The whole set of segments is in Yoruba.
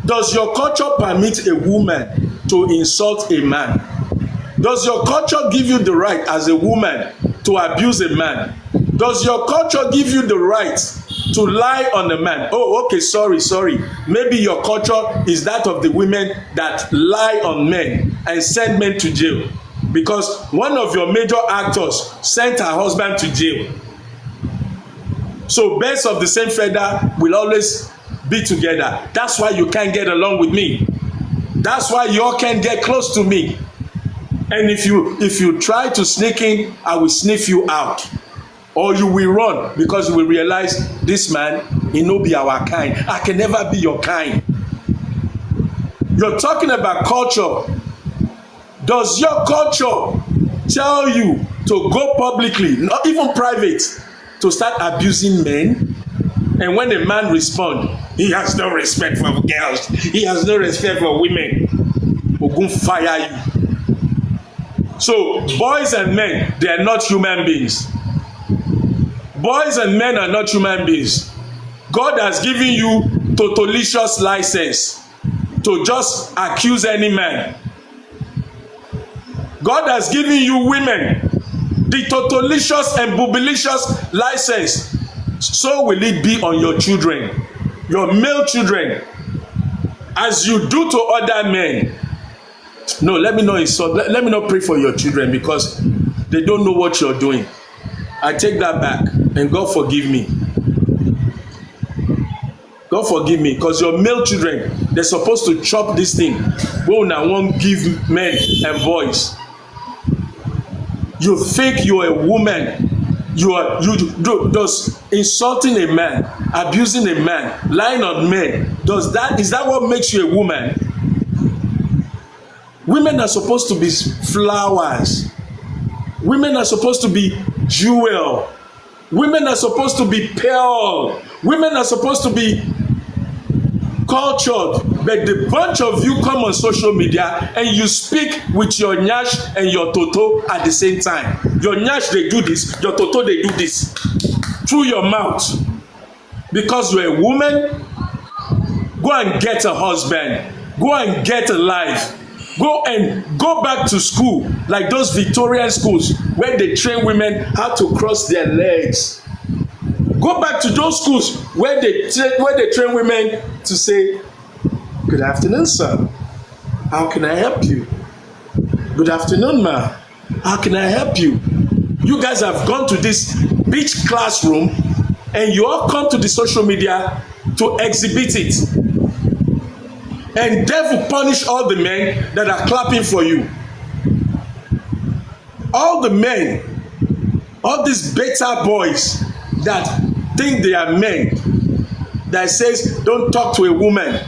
Does your culture permit a woman to insult a man? Does your culture give you the right as a woman to abuse a man? Does your culture give you the right to lie on a man? Oh, okay, sorry. Maybe your culture is that of the women that lie on men and send men to jail because one of your major actors sent her husband to jail. So birds of the same feather will always be together. That's why you can't get along with me. That's why you all can't get close to me. And if you try to sneak in, I will sniff you out. Or you will run because you will realize this man, he no be our kind. I can never be your kind. You're talking about culture. Does your culture tell you to go publicly, not even private, to start abusing men? And when a man responds, he has no respect for girls, he has no respect for women, we're going to fire you. So boys and men, they are not human beings. Boys and men are not human beings. God has given you totalitarian license to just accuse any man. God has given you women the totalitarian and bubblicious license. So will it be on your children, your male children, as you do to other men. No, let me not insult. Let me not pray for your children because they don't know what you're doing. I take that back, and God forgive me. God forgive me, because your male children, they're supposed to chop this thing. Well, now won't give men and boys. You think you're a woman. Does insulting a man, abusing a man, lying on men, is that what makes you a woman? Women are supposed to be flowers. Women are supposed to be jewel. Women are supposed to be pearl. Women are supposed to be cultured. But the bunch of you come on social media and you speak with your nyash and your toto at the same time. Your nyash, they do this. Your toto, they do this. Through your mouth. Because you're a woman, go and get a husband. Go and get a life. Go back to school, like those Victorian schools where they train women how to cross their legs. Go back to those schools where they train women to say, "Good afternoon, sir. How can I help you? Good afternoon, ma. How can I help you?" You guys have gone to this beach classroom and you all come to the social media to exhibit it. And devil punish all the men that are clapping for you. All the men, all these beta boys that think they are men, that says don't talk to a woman,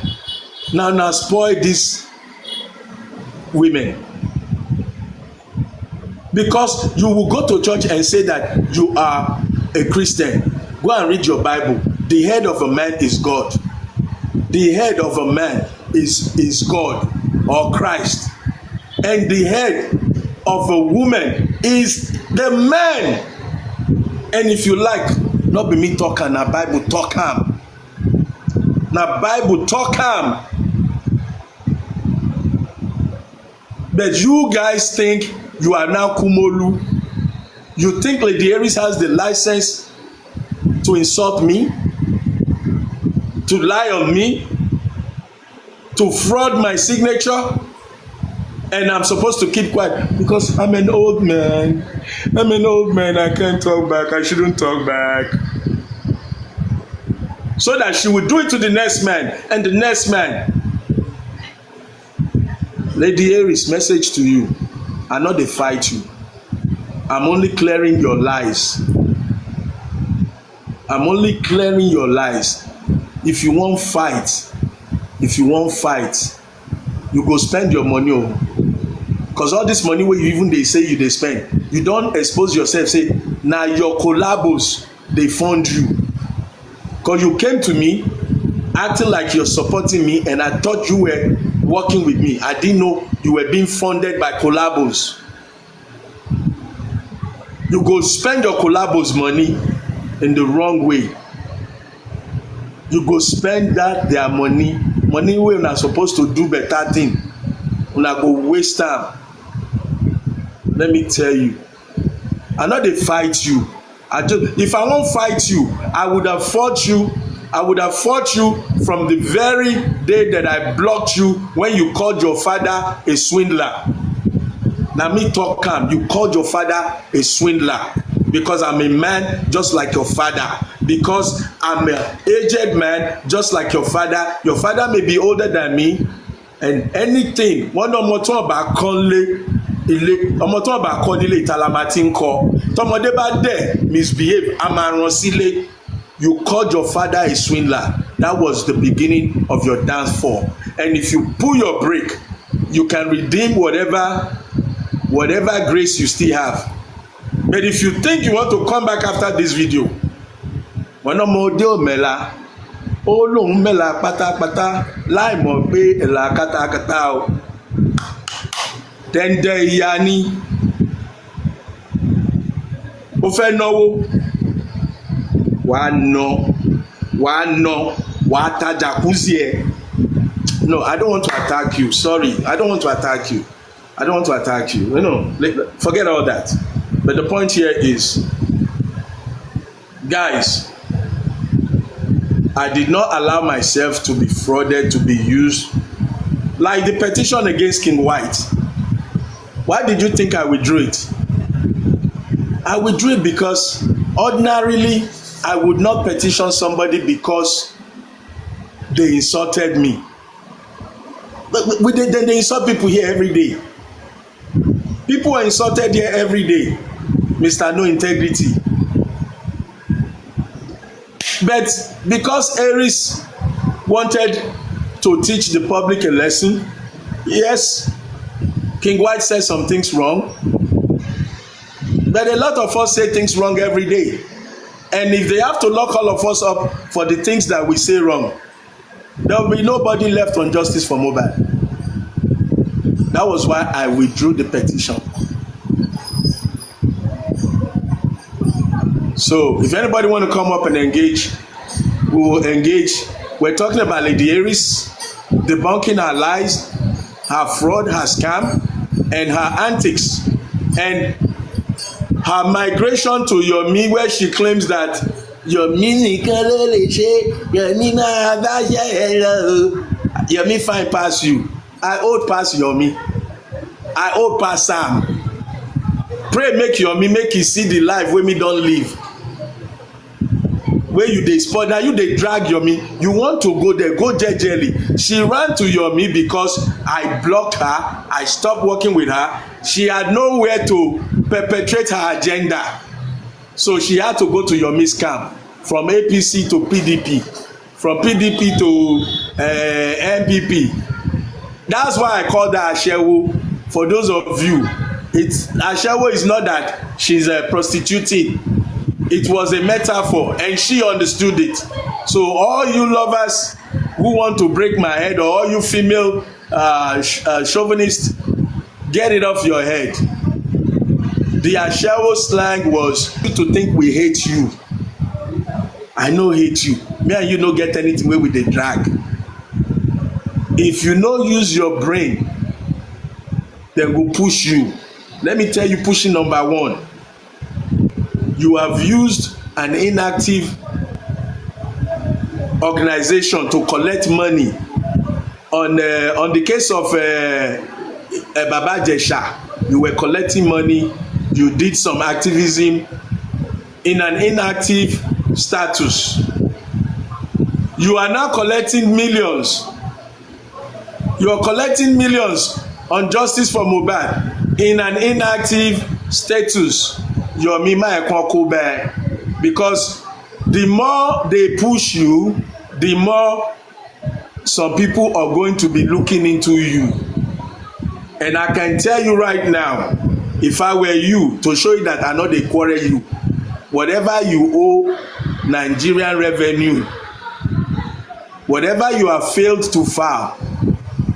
now spoil these women. Because you will go to church and say that you are a Christian. Go and read your Bible. The head of a man is God. The head of a man is God or Christ, and the head of a woman is the man. And if you like, not be me talk am, na Bible talk am. Na Bible talk am. But you guys think you are now Kumolu. You think Lady Aries has the license to insult me, to lie on me, to fraud my signature, and I'm supposed to keep quiet because I'm an old man. I can't talk back. I shouldn't talk back. So that she will do it to the next man and the next man. Lady Aries, message to you. I know they fight you. I'm only clearing your lies. I'm only clearing your lies. If you won't fight, you go spend your money. Because all this money where you even they say you they spend, you don't expose yourself. Say, now your collabos, they fund you. Because you came to me acting like you're supporting me, and I thought you were working with me. I didn't know you were being funded by collabos. You go spend your collabos money in the wrong way. you go spend that their money wey una suppose to do better thing, una go waste am. Let me tell you, I no dey fight you. If I wan fight you, I would have fought you from the very day that I blocked you when you called your father a swindler. Na me talk am, you called your father a swindler because I'm a man just like your father, because I'm an aged man just like your father. Your father may be older than me, and anything wọ́n ní ọmọ tó ọba kan lé ilé, ọmọ tó ọba kan nílé ìtàlámà tí ń kọ, tọmọdé bá dẹ̀ misbehave a máa rán sílé. You called your father a swindler. That was the beginning of your downfall. And if you pull your brake, you can redeem whatever grace you still have. But if you think you want to come back after this video, wọn ọmọdé ò mẹ́la, ó lóun mẹ́la pátápátá láì mọ̀ pé ẹ̀là kátàkátà o. Dẹ́ndẹ́ ìyá ni ó fẹ́ náwó, wàá ta jacuzzi ẹ. No, I don't want to attack you. Sorry, I don't want to attack you. You know, forget all that. But the point here is, guys, I did not allow myself to be frauded, to be used. Like the petition against King White. Why did you think I withdrew it? I withdrew it because ordinarily I would not petition somebody because they insulted me. But they insult people here every day. People are insulted here every day. Mr. No Integrity. But because Aries wanted to teach the public a lesson, yes, King White said some things wrong, but a lot of us say things wrong every day. And if they have to lock all of us up for the things that we say wrong, there will be nobody left on justice for Mohbad. That was why I withdrew the petition. So if anybody want to come up and engage, we will engage. We're talking about Lady Aries debunking her lies, her fraud, her scam, and her antics, and her migration to Yomi, where she claims that Yomi nìkan ló lè ṣe, Yomi máa bá ṣe ẹ lọ. Yomi fine pass you. I old pass Yomi. I old pass Sam. Pray make Yomi make he see the life wey me don live. Where you dey spoil, now you dey drag Yomi. You want to go there, go jejely. She ran to Yomi because I blocked her. I stopped working with her. She had nowhere to perpetrate her agenda. So she had to go to Yomi's camp, from APC to PDP, from PDP to NPP. That's why I called her Ashewo. For those of you, Ashewo is not that she's a prostitute. It was a metaphor, and she understood it. So all you lovers who want to break my head, or all you female chauvinists, get it off your head. The Ashewo slang was to think we hate you. I no hate you. Me and you no get anything wey we dey drag. If you no use your brain, dem go push you. Let me tell you, pushing number one. You have used an inactive organization to collect money. On the case of Baba Jesha, you were collecting money. You did some activism in an inactive status. You are now collecting millions. You are collecting millions on justice for Mohbad in an inactive status. Yomi Maekwankube, because the more they push you, the more some people are going to be looking into you. And I can tell you right now, if I were you, to show you that I know they quarrel you, whatever you owe Nigerian revenue, whatever you have failed to file,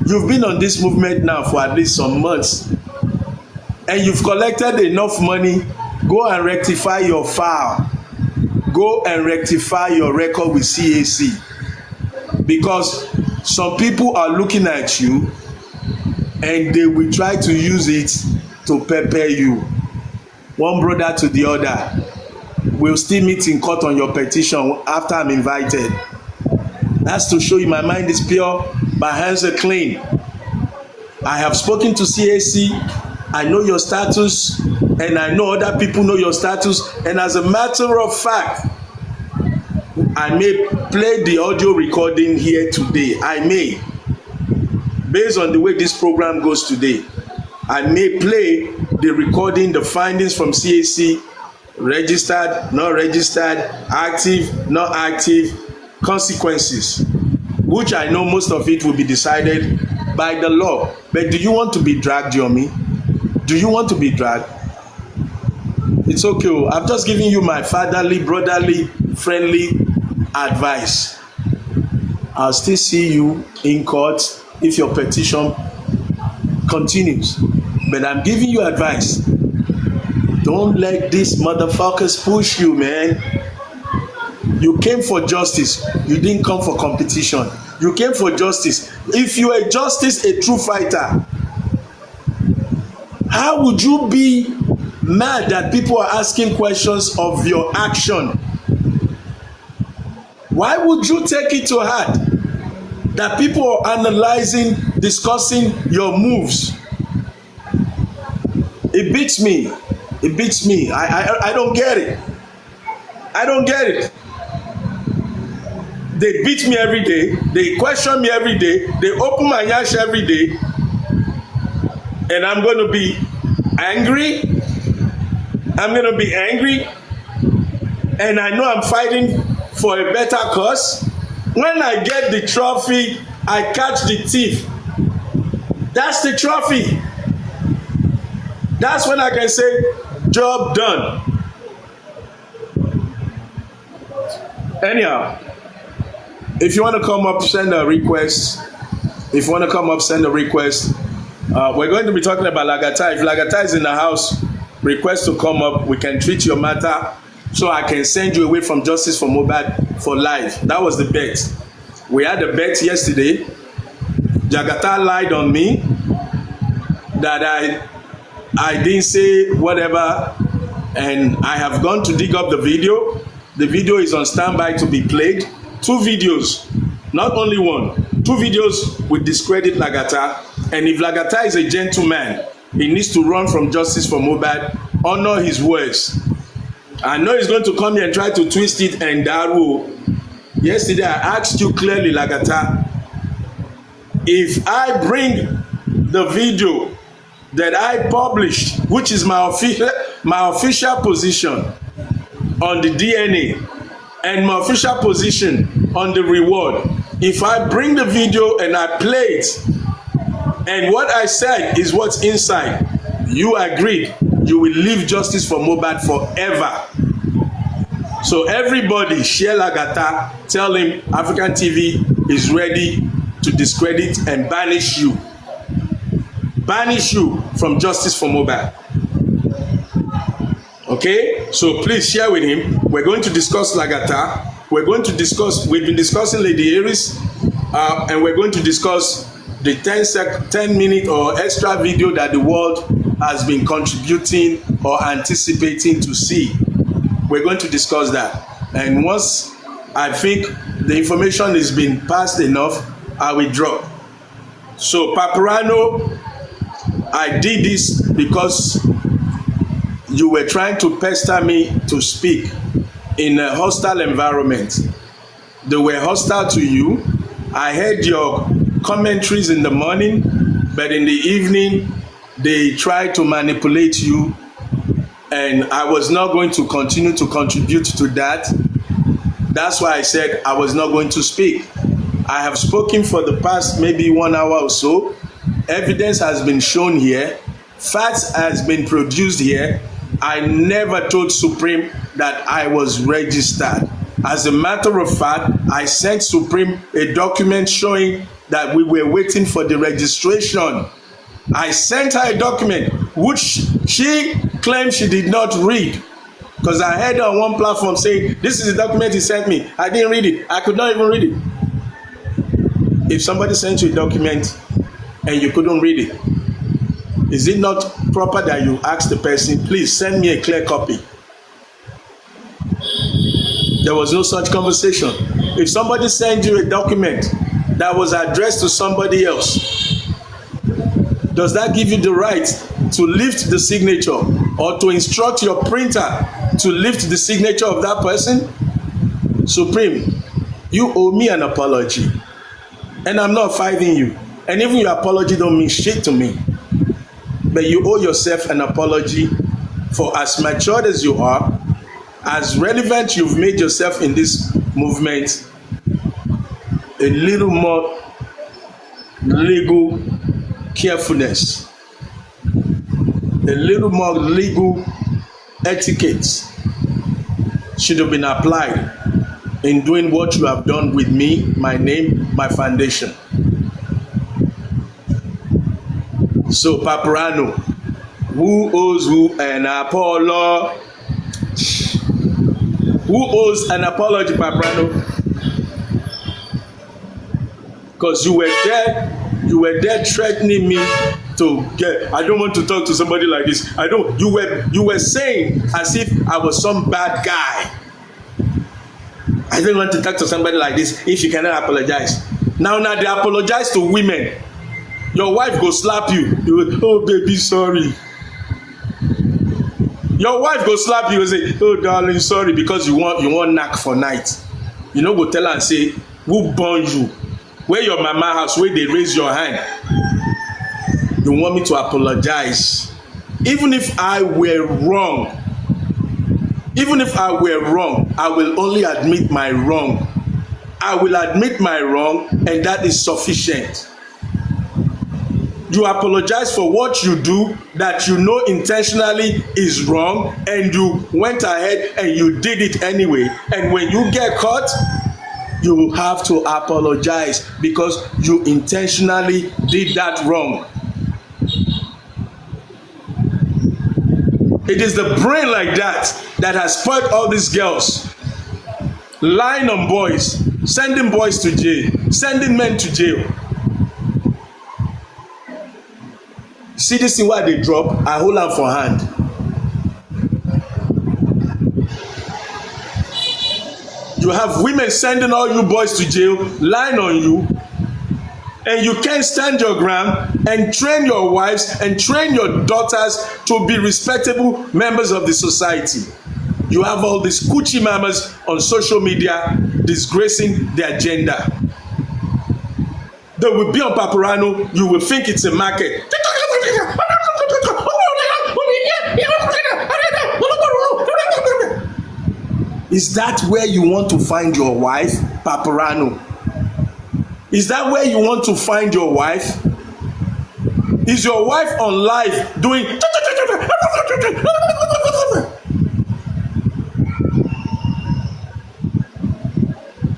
you've been on this movement now for at least some months, and you've collected enough money. Go and rectify your file. Go and rectify your record with CAC. because some people are looking at you and they will try to use it to pepper you. One brother to the other will still meet in court on your petition after I'm invited. That's to show you my mind is pure, my hands are clean. I have spoken to CAC, I know your status, and I know other people know your status, and as a matter of fact, I may play the audio recording here today. I may, based on the way this program goes today, I may play the recording, the findings from CAC, registered, not registered, active, not active, consequences, which I know most of it will be decided by the law. But do you want to be dragged, Yomi? Do you want to be dragged? It's okay. I've just given you my fatherly, brotherly, friendly advice. I'll still see you in court if your petition continues. But I'm giving you advice. Don't let these motherfuckers push you, man. You came for justice. You didn't come for competition. You came for justice. If you are justice, a true fighter, how would you be mad that people are asking questions of your action? Why would you take it to heart that people are analyzing, discussing your moves? It beats me. It beats me. I don't get it. I don't get it. They beat me every day. They question me every day. They open my yash every day. And I'm going to be angry. I'm going to be angry. And I know I'm fighting for a better cause. When I get the trophy, I catch the thief. That's the trophy. That's when I can say, job done. Anyhow, if you want to come up, send a request. If you want to come up, send a request. We're going to be talking about Lagata. If Lagata is in the house, request to come up. We can treat your matter so I can send you away from Justice for Mohbad for life. That was the bet. We had a bet yesterday. Jagata lied on me that I didn't say whatever, and I have gone to dig up the video. The video is on standby to be played. 2 videos, not only one. 2 videos will discredit Lagata. And if Lagata is a gentleman, he needs to run from Justice for Mohbad, honor his words. I know he's going to come here and try to twist it and daru. Yesterday I asked you clearly, Lagata, if I bring the video that I published, which is my official position on the DNA and my official position on the reward, if I bring the video and I play it, and what I said is what's inside, you agreed, you will leave Justice for Mohbad forever. So everybody, share Lagata, tell him African TV is ready to discredit and banish you. Banish you from Justice for Mohbad. Okay, so please share with him. We're going to discuss Lagata. We're going to discuss, we've been discussing Lady Aries, and we're going to discuss the 10-minute or extra video that the world has been contributing or anticipating to see. We're going to discuss that. And once I think the information is being passed enough, I will drop. So Paparano, I did this because you were trying to pester me to speak in a hostile environment. They were hostile to you. I heard your commentaries in the morning, but in the evening, they tried to manipulate you, and I was not going to continue to contribute to that. That's why I said I was not going to speak. I have spoken for the past maybe 1 hour or so. Evidence has been shown here. Facts has been produced here. I never told Supreme that I was registered. As a matter of fact, I sent Supreme a document showing that we were waiting for the registration. I sent her a document which she claimed she did not read, because I heard her on one platform saying, this is the document he sent me. I didn't read it. I could not even read it. If somebody sent you a document and you couldn't read it, is it not proper that you ask the person, please send me a clear copy? There was no such conversation. If somebody sent you a document that was addressed to somebody else, does that give you the right to lift the signature or to instruct your printer to lift the signature of that person? Supreme, you owe me an apology, and I'm not fighting you. And even your apology don't mean shit to me. But you owe yourself an apology for as matured as you are, as relevant you've made yourself in this movement, a little more legal carefulness, a little more legal etiquette should have been applied in doing what you have done with me, my name, my foundation. So, Paparano, who owes who an apology? Who owes an apology, Paparano? Because you were there threatening me to get. I don't want to talk to somebody like this. I don't. You were saying as if I was some bad guy. I don't want to talk to somebody like this if you cannot apologize. Now they apologize to women. Your wife go slap you. You go, oh baby, sorry. Your wife go slap you and say, oh darling, sorry, because you want knack for night. You know, go tell her and say, who born you? Where your mama house, where they raise your hand. You want me to apologize. Even if I were wrong, I will only admit my wrong. I will admit my wrong, and that is sufficient. You apologize for what you do that you know intentionally is wrong, and you went ahead and you did it anyway. And when you get caught, you have to apologize because you intentionally did that wrong. It is the brain like that has spoiled all these girls. Lying on boys, sending boys to jail, sending men to jail. See this thing where they drop, I hold am for hand. You have women sending all you boys to jail, lying on you, and you can't stand your ground and train your wives and train your daughters to be respectable members of the society. You have all these coochie mamas on social media disgracing their gender. They will be on Paparano, you will think it's a market. Is that where you want to find your wife, Paparano? Is that where you want to find your wife? Is your wife on live doing?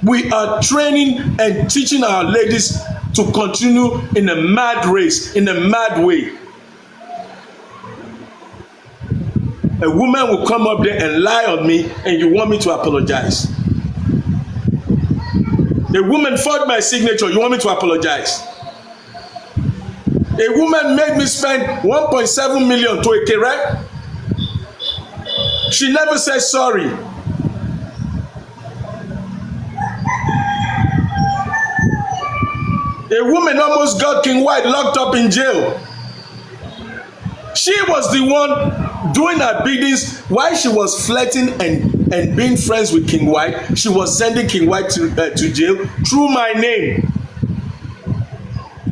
We are training and teaching our ladies to continue in a mad race, in a mad way. A woman will come up there and lie on me, and you want me to apologize. A woman forged my signature, you want me to apologize. A woman made me spend 1.7 million to a kere. She never said sorry. A woman almost got King White locked up in jail. She was the one doing her biddings while she was flirting and being friends with King White. She was sending King White to jail through my name.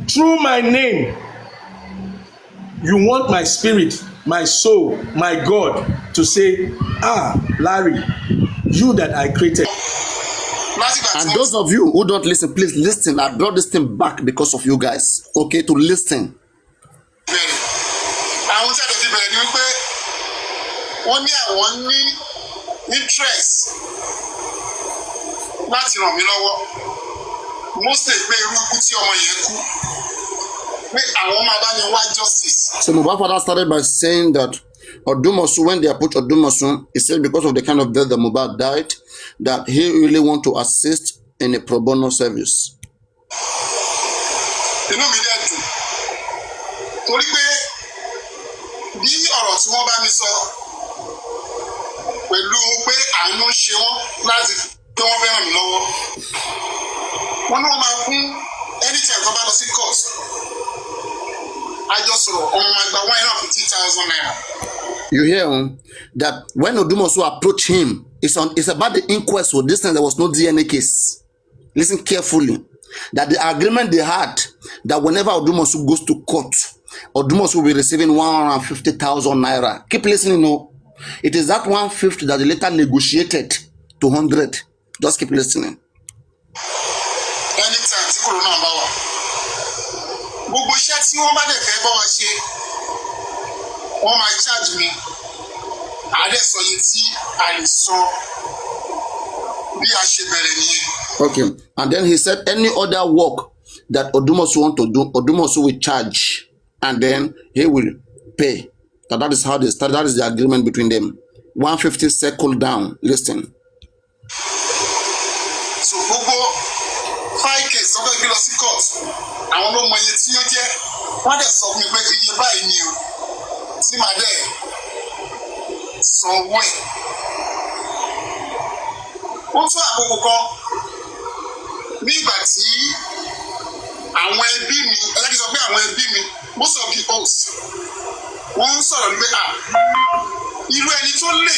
Through my name. You want my spirit, my soul, my God to say, Larry, you that I created. And those of you who don't listen, please listen. I brought this thing back because of you guys. Okay, to listen. Àwọn tí a lè fi bẹ̀rẹ̀ ni wípé wọ́n ní àwọn ní interest láti ràn mí lọ́wọ́. Mostly pé irú ikú tí ọmọ yẹn kú pé àwọn máa bá ní wá justice. So Mohbad father started by saying that Odumosu, when they approached Odumosu, he said because of the kind of death that Mohbad died, that he really want to assist in a pro bono service. inú mi dẹ̀ dùn torí pé bí ọ̀rọ̀ tí wọ́n bá mi sọ pẹ̀lú pé àánú ṣe wọ́n láti pé wọ́n fẹ́ ràn mí lọ́wọ́ wọ́n ní wọ́n máa fún anytime tó bá lọ sí court àjọsọ̀rọ̀ ọmọ máa gba 150,000 naira. You hear that when Odumosu approached him, it's about the inquest for this time. There was no DNA case. Listen carefully. That the agreement they had that whenever Odumosu goes to court, Odumosu will be receiving 150,000 naira. Keep listening, no. It is that 150 that they later negotiated to 100. Just keep listening. Anytime tí corona bá wà, gbogbo iṣẹ́ tí wọ́n bá dẹ̀ fẹ́ bá wa ṣe, wọ́n máa charge mi. Àdẹ́sọ̀yìn tí a lè sọ bí a ṣe bẹ̀rẹ̀ nìyẹn. Okay, and then he said any other work that Odumosu want to do, Odumosu will charge, and then he will pay. That is how they start. That is the agreement between them. 150 circle down. Listen. So gbogbo 5K sọ́kọ́ gbé lọ sí court. Àwọn ló mọ iye tí ó jẹ́. Wọ́n dẹ̀ sọ fún mi pé iye báyìí ni o. Tí màá dẹ̀ sanwó ẹ̀. Ó tún àkókò kan ní ìgbà tí àwọn ẹbí mi ẹlẹ́dí sọ pé àwọn ẹbí mi most of the hosts wọ́n ń sọ̀rọ̀ nígbẹ́ irú ẹni tó lè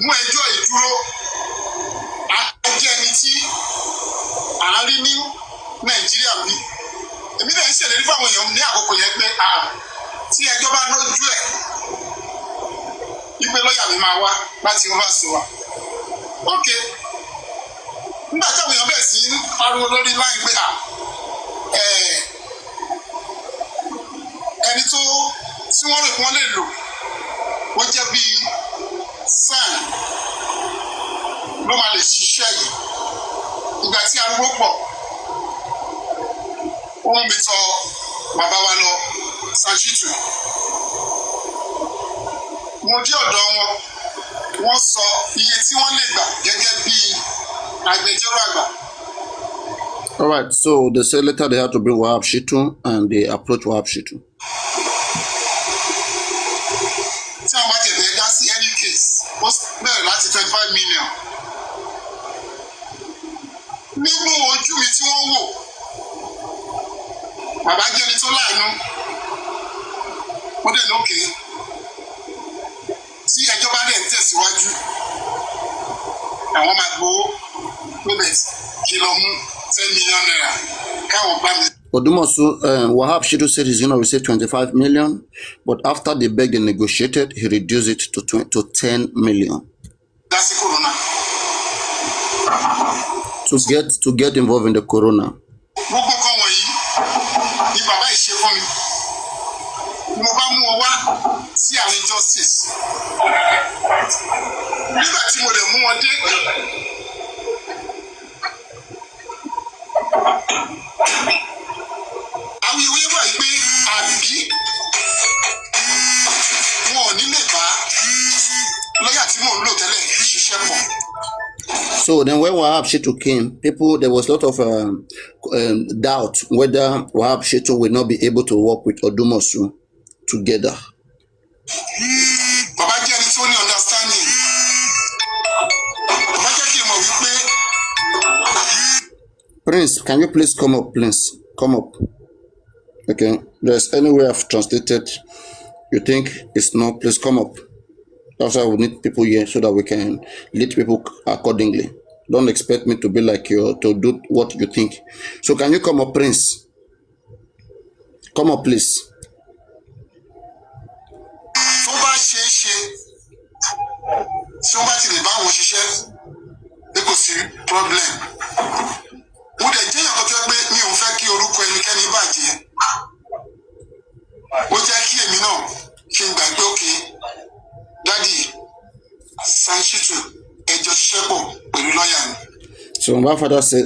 mú ẹjọ́ ìdúró á jẹ́ ẹni tí à ń rí ní Nàìjíríà bí èmi náà ń ṣèlérí fáwọn èèyàn ní àkókò yẹn pé tí ẹjọ́ bá lójú ẹ̀ wípé lọ́ọ̀yà mi máa wá láti wá sí wa. Ok nígbà táwọn èèyàn bẹ̀rẹ̀ sí pariwo lórí láì pé ẹni tí wọ́n rò pé wọ́n lè lò ó jẹ́ bíi sàn ló máa lè ṣiṣẹ́ yìí. Ìgbà tí ariwo pọ̀ ó ń mi tọ bàbá wa lọ Sanchitu. Mo dé ọ̀dọ̀ wọn, wọ́n sọ iye tí wọ́n lè gbà gẹ́gẹ́ bí agbẹjọ́rò àgbà. All right, so they said later they had to bring Wahab Shitu and they approached Wahab Shitu. Tí àwọn bá tẹ̀lé dá sí any case, ó bẹ̀rẹ̀ láti 25 million. Nínú ojú mi tí wọ́n wò, bàbá jẹ́ ẹni tó láàánú, ó dẹ̀ lókè. Tí ẹjọ́ bá dẹ̀ ń tẹ̀síwájú, àwọn máa gbowó lóbẹ̀ kí lọ mú 10 million naira káwọn bá mi. Odumosu, Wahab Shitu said he's going to receive 25 million, but after they begged and negotiated, he reduced it to 10 million. That's the corona. To get involved in the corona. Gbogbo kan wọ̀nyí ni bàbá yìí ṣe fún mi. Mo bá mú wọn wá sí àwọn justice. Nígbà tí mo lè mú wọn dé. Àwọn ìwé wà pé àbí wọn ò ní lè bá lọ́yà tí mò ń lò tẹ́lẹ̀ ṣiṣẹ́ pọ̀. So then when Wahab Shitu came, there was a lot of doubt whether Wahab Shitu will not be able to work with Odumosu together. Bàbá jẹ́ ẹni tó ní understanding. Bàbá jẹ́ kí n mọ̀ wípé. Prince, can you please come up, please? Come up. Okay. There's any way I've translated. You think it's not? Please come up. That's why we need people here so that we can lead people accordingly. Don't expect me to be like you to do what you think. So can you come up, Prince? Come up, please. Tó bá ṣe é ṣe tí wọ́n bá ti lè bá wọn ṣiṣẹ́ pé kò sí problem. Mo dẹ̀ jẹ́ ìyàtọ̀ tó pé mi ò fẹ́ kí orúkọ ẹnikẹ́ni bàjẹ́. Ó jẹ́ kí èmi náà kí n gbàgbé òkè dádì Sanchitu ẹjọ́ ṣiṣẹ́ pọ̀ pẹ̀lú lọ́ọ̀yà mi. So my father said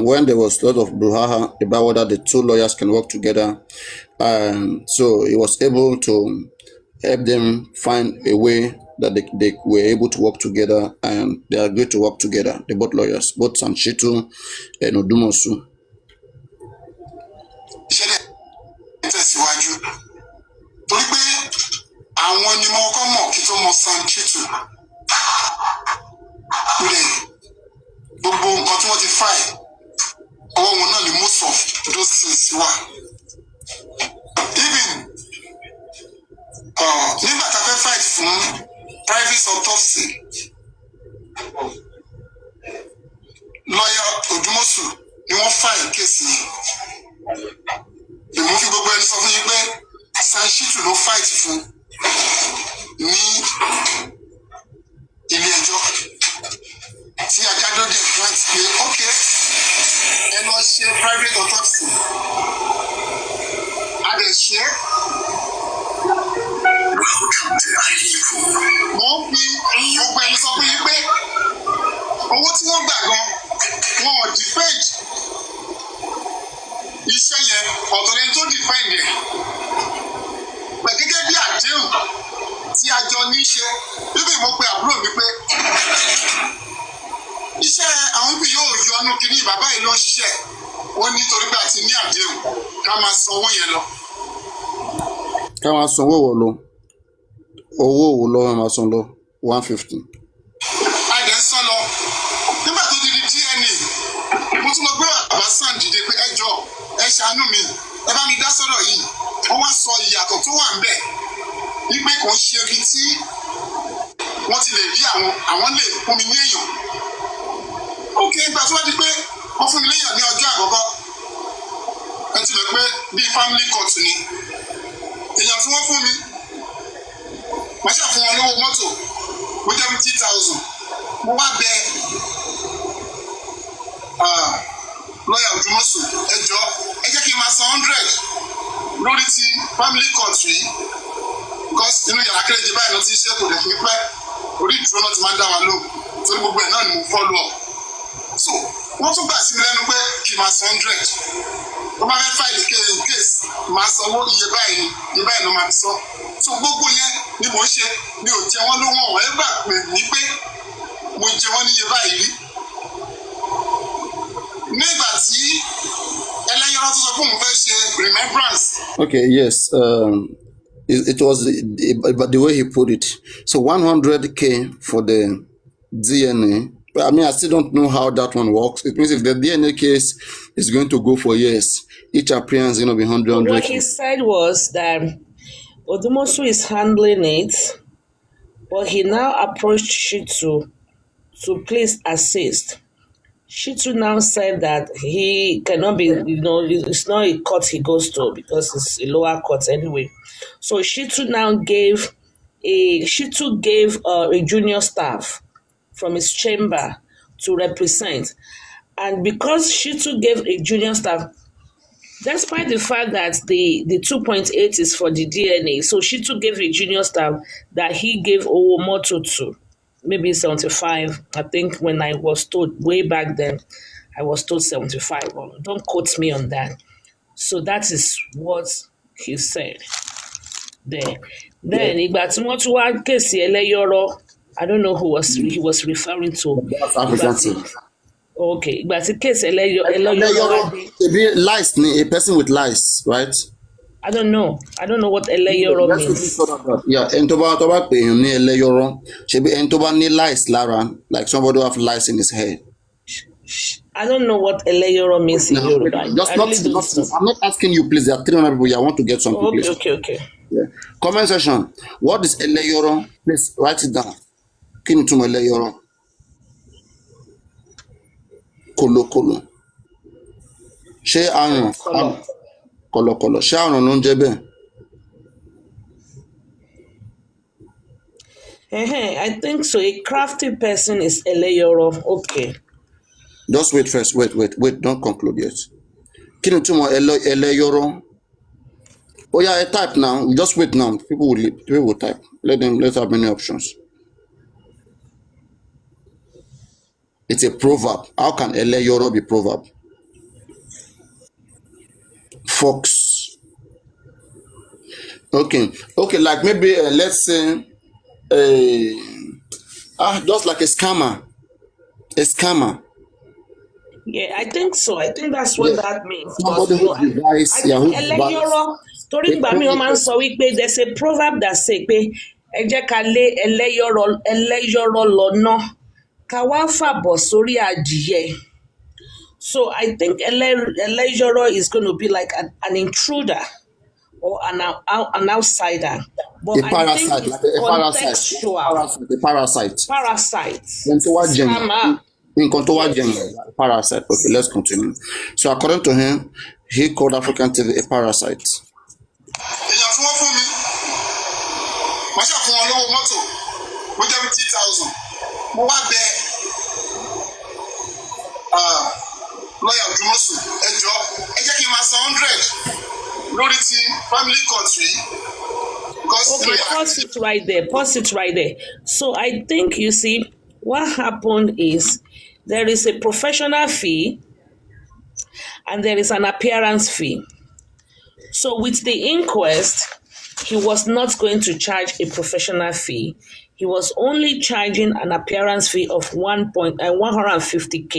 when there was a lot of brouhaha about whether the two lawyers can work together, so he was able to help them find a way that they were able to work together, and they agreed to work together. They both lawyers, both Sanchitu and Odumosu. àwọn ni mo kọ́ mọ̀ kí tó mọ Sam Chitu lè gbogbo nǹkan tí wọ́n ti fà ẹ̀ ọwọ́ wọn náà ni most of those things wà. Even nígbà tá a fẹ́ fight fún private autopsy lọ́yà Odùmọ̀ṣù ni wọ́n file kéèsì yìí èmi fi gbogbo ẹni sọ fún yín pé Sam Chitu ló fight fún ní ilé ẹjọ́ tí ajáde grant pé ok ẹ lọ ṣe private autopsy a dẹ̀ ṣe é. Wọ́n fi gbogbo ẹni sọ fún yín pé owó tí wọ́n gbà gan wọn ò defend iṣẹ́ yẹn ọ̀tọ̀ lẹni tó defend ẹ̀ pẹ̀ gẹ́gẹ́ bí àdéhùn tí a jọ ní ṣe bíbí mo pe àbúrò mi pé iṣẹ́ àwọn ibi yóò yọnu kiri bàbá yìí ló ń ṣiṣẹ́ ó ní torí pé a ti ní àdéhùn ká máa sanwó yẹn lọ. ká máa sanwó wọ̀ lọ owó wo lọ́wọ́ máa san lọ 150. a dẹ̀ ń sán lọ nígbà tó di DNA mo tún lọ gbé bàbá sàn dìde pé ẹ jọ ẹ ṣàánú mi ẹ bá mi dá sọ́dọ̀ yìí wọ́n wá sọ ìyàtọ̀ tó wà ń bẹ̀ wípé kò ń ṣe ibi tí wọ́n ti lè rí àwọn lè fún mi ní èèyàn. Ókè ìgbà tó wá di pé wọ́n fún mi léèyàn ní ọjọ́ àkọ́kọ́ ẹ ti lè pé bíi family court ni èèyàn tí wọ́n fún mi màá ṣàfihàn wọn lówó mọ́tò ó jẹ́ 50,000 mo wá bẹ lọ́yà Odùmọ̀ṣù ẹ jọ̀ọ́ ẹ jẹ́ kí n máa san 100 lórí ti family court yìí because inú yàrá kéréje báyìí ló ti ṣe kò dẹ̀ fi pẹ́ orí ìdúró náà ti máa ń dá wa lóhùn torí gbogbo ẹ̀ náà ni mo follow up so wọ́n tún gbà sí mi lẹ́nu pé kí n máa san 100 tó bá fẹ́ fáìlì in case máa sanwó iye báyìí ló máa fi san so gbogbo yẹn ni mò ń ṣe mi ò jẹ wọ́n lówó ọ̀hún ẹ gbà pé ní pé mo jẹ wọ́n níye báyìí rí nígbà tí ẹlẹ́yọ̀rọ̀ tó sọ fún òun fẹ́ ṣe remembrance. Okay, yes. It was the way he put it. So 100K for the DNA. I mean, I still don't know how that one works. It means if the DNA case is going to go for years, each appearance is going to be 100. What he said was that Odùmọ̀ṣù is handling it, but he now approached Chitu to please assist. Chitu now said that he cannot be, it's not a court he goes to because it's a lower court anyway. So Chitu now gave a junior staff from his chamber to represent. And because Chitu gave a junior staff, despite the fact that the 2.8 is for the DNA, so Chitu gave a junior staff that he gave Omodia to. Maybe 75. I think when I was told way back then, I was told 75. Well, don't quote me on that. So that is what he said there. Then, ìgbà tí wọ́n tún wá kéèsì ẹlẹ́yọ̀rọ̀, I don't know who he was referring to. Okay, ìgbà tí kéèsì ẹlẹ́yọ̀rọ̀. Lies, a person with lies, right? I don't know what ẹlẹ́yọ̀rọ̀ means. Yeah, ẹni tó bá pè yín ní ẹlẹ́yọ̀rọ̀, ṣebí ẹni tó bá ní lies lára, like somebody who have lies in his head. I don't know what ẹlẹ́yọ̀rọ̀ means in Yoruba. I'm not asking you, please. There are 300 people here. I want to get some people. Okay. Yeah. Comment section. What is ẹlẹ́yọ̀rọ̀? Please write it down. Kí ni túmọ̀ ẹlẹ́yọ̀rọ̀? Kọ̀lọ̀kọ̀lọ̀. Ṣé àrùn? Kọ̀lọ̀kọ̀lọ̀. Ṣé àrùn ló ń jẹ́ bẹ́ẹ̀? I think so. A crafty person is ẹlẹ́yọ̀rọ̀. Okay. Just wait first. Wait. Don't conclude yet. Kí ni túmọ̀ ẹlẹ́yọ̀rọ̀? Oh yeah, I type now. Just wait now. People will type. Let's have many options. It's a proverb. How can ẹlẹ́yọ̀rọ̀ be proverb? Fox. Okay, like maybe let's say just like a scammer. Yeah, I think so. I think that's what that means. Somebody who device, ẹlẹ́yọ̀rọ̀ torí ìgbà mi wọ́n máa ń sọ wípé there's a proverb that say pé ẹ jẹ́ ká lé ẹlẹ́yọ̀rọ̀ lọ́nà ká wá fàbọ̀ sórí adìyẹ. So I think ẹlẹ́yọ̀rọ̀ is going to be like an intruder or an outsider. But A I think parasite, it's like a parasite. contextual. A parasite. Parasite. Scammer. In Kontowa parasite. Okay, let's continue. So according to him, he called African TV a parasite. èèyàn tí wọ́n fún mi wọ́n ṣe fún wọn lówó mọ́tò wọ́n jẹ́ 50,000 mo wá bẹ lọ́ọ̀yà Òdùmọ̀ṣù ẹ jọ̀ọ́ ẹ jẹ́ kí n máa san 100 lórí ti family court yìí. Okay, pause it right there. So I think, you see, what happened is there is a professional fee and there is an appearance fee. So with the inquest, he was not going to charge a professional fee. He was only charging an appearance fee of 150K.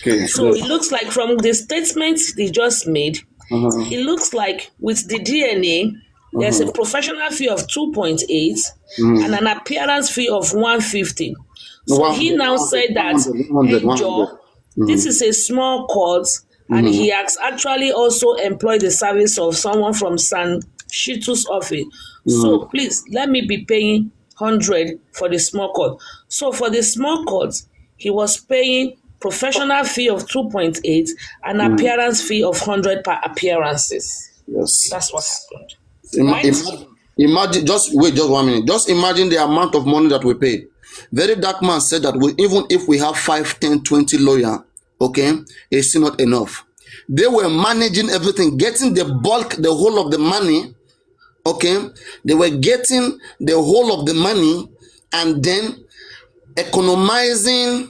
Okay, So it looks like from the statement they just made, it looks like with the DNA, there's a professional fee of 2.8 and an appearance fee of 150. So he now said that, hey, Joe, this is a small court, and he has actually also employed the service of someone from San Shitu's office. So please, let me be paying 100 for the small court. So for the small court, he was paying professional fee of 2.8 and appearance fee of 100 per appearances. yes. That's what happened. Imagine, just wait, just 1 minute. Just imagine the amount of money that we pay. Very dark man said that even if we have 5, 10, 20 lawyers, okay, it's still not enough. They were managing everything, getting the bulk, the whole of the money, okay? They were getting the whole of the money and then economizing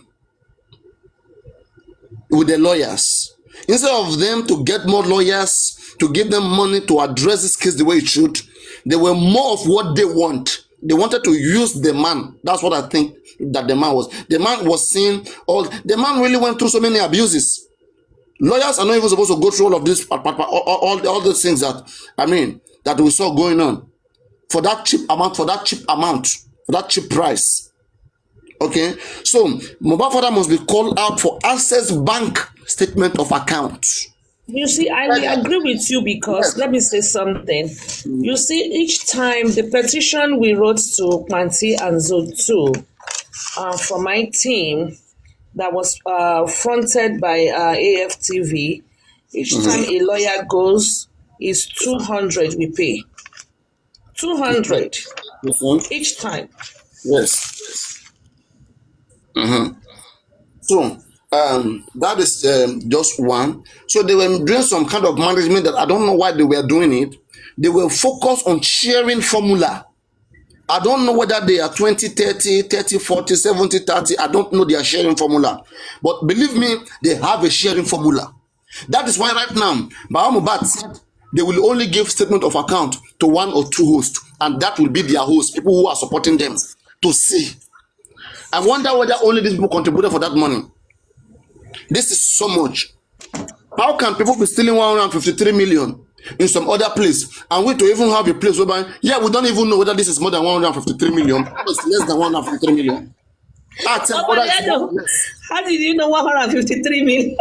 with the lawyers. Instead of them to get more lawyers, to give them money to address this case the way it should, they were more of what they want. They wanted to use the man. That's what I think that the man was. The man was seeing the man really went through so many abuses. Lawyers are not even supposed to go through all of this, all those things that, that we saw going on. For that cheap amount, for that cheap price. Okay? So, Mohbad father must be called out for Access Bank statement of account. You see, I agree with you because let me say something. You see, each time the petition we wrote to Kwanti and Zone 2 for my team that was fronted by AFTV, each time a lawyer goes, is 200 we pay. 200 each time. Yes. So, that is just one. So they were doing some kind of management that I don't know why they were doing it. They were focused on sharing formula. I don't know whether they are 20, 30, 30, 40, 70, 30. I don't know their sharing formula. But believe me, they have a sharing formula. That is why right now, Mohbad said they will only give statement of account to 1 or 2 hosts. And that will be their hosts, people who are supporting them, to see. I wonder whether only these people contributed for that money. This is so much. How can people be stealing 153 million in some other place and we to even have a place whereby, we don't even know whether this is more than 153 million or it's less than 153 million. How did you know 153 million?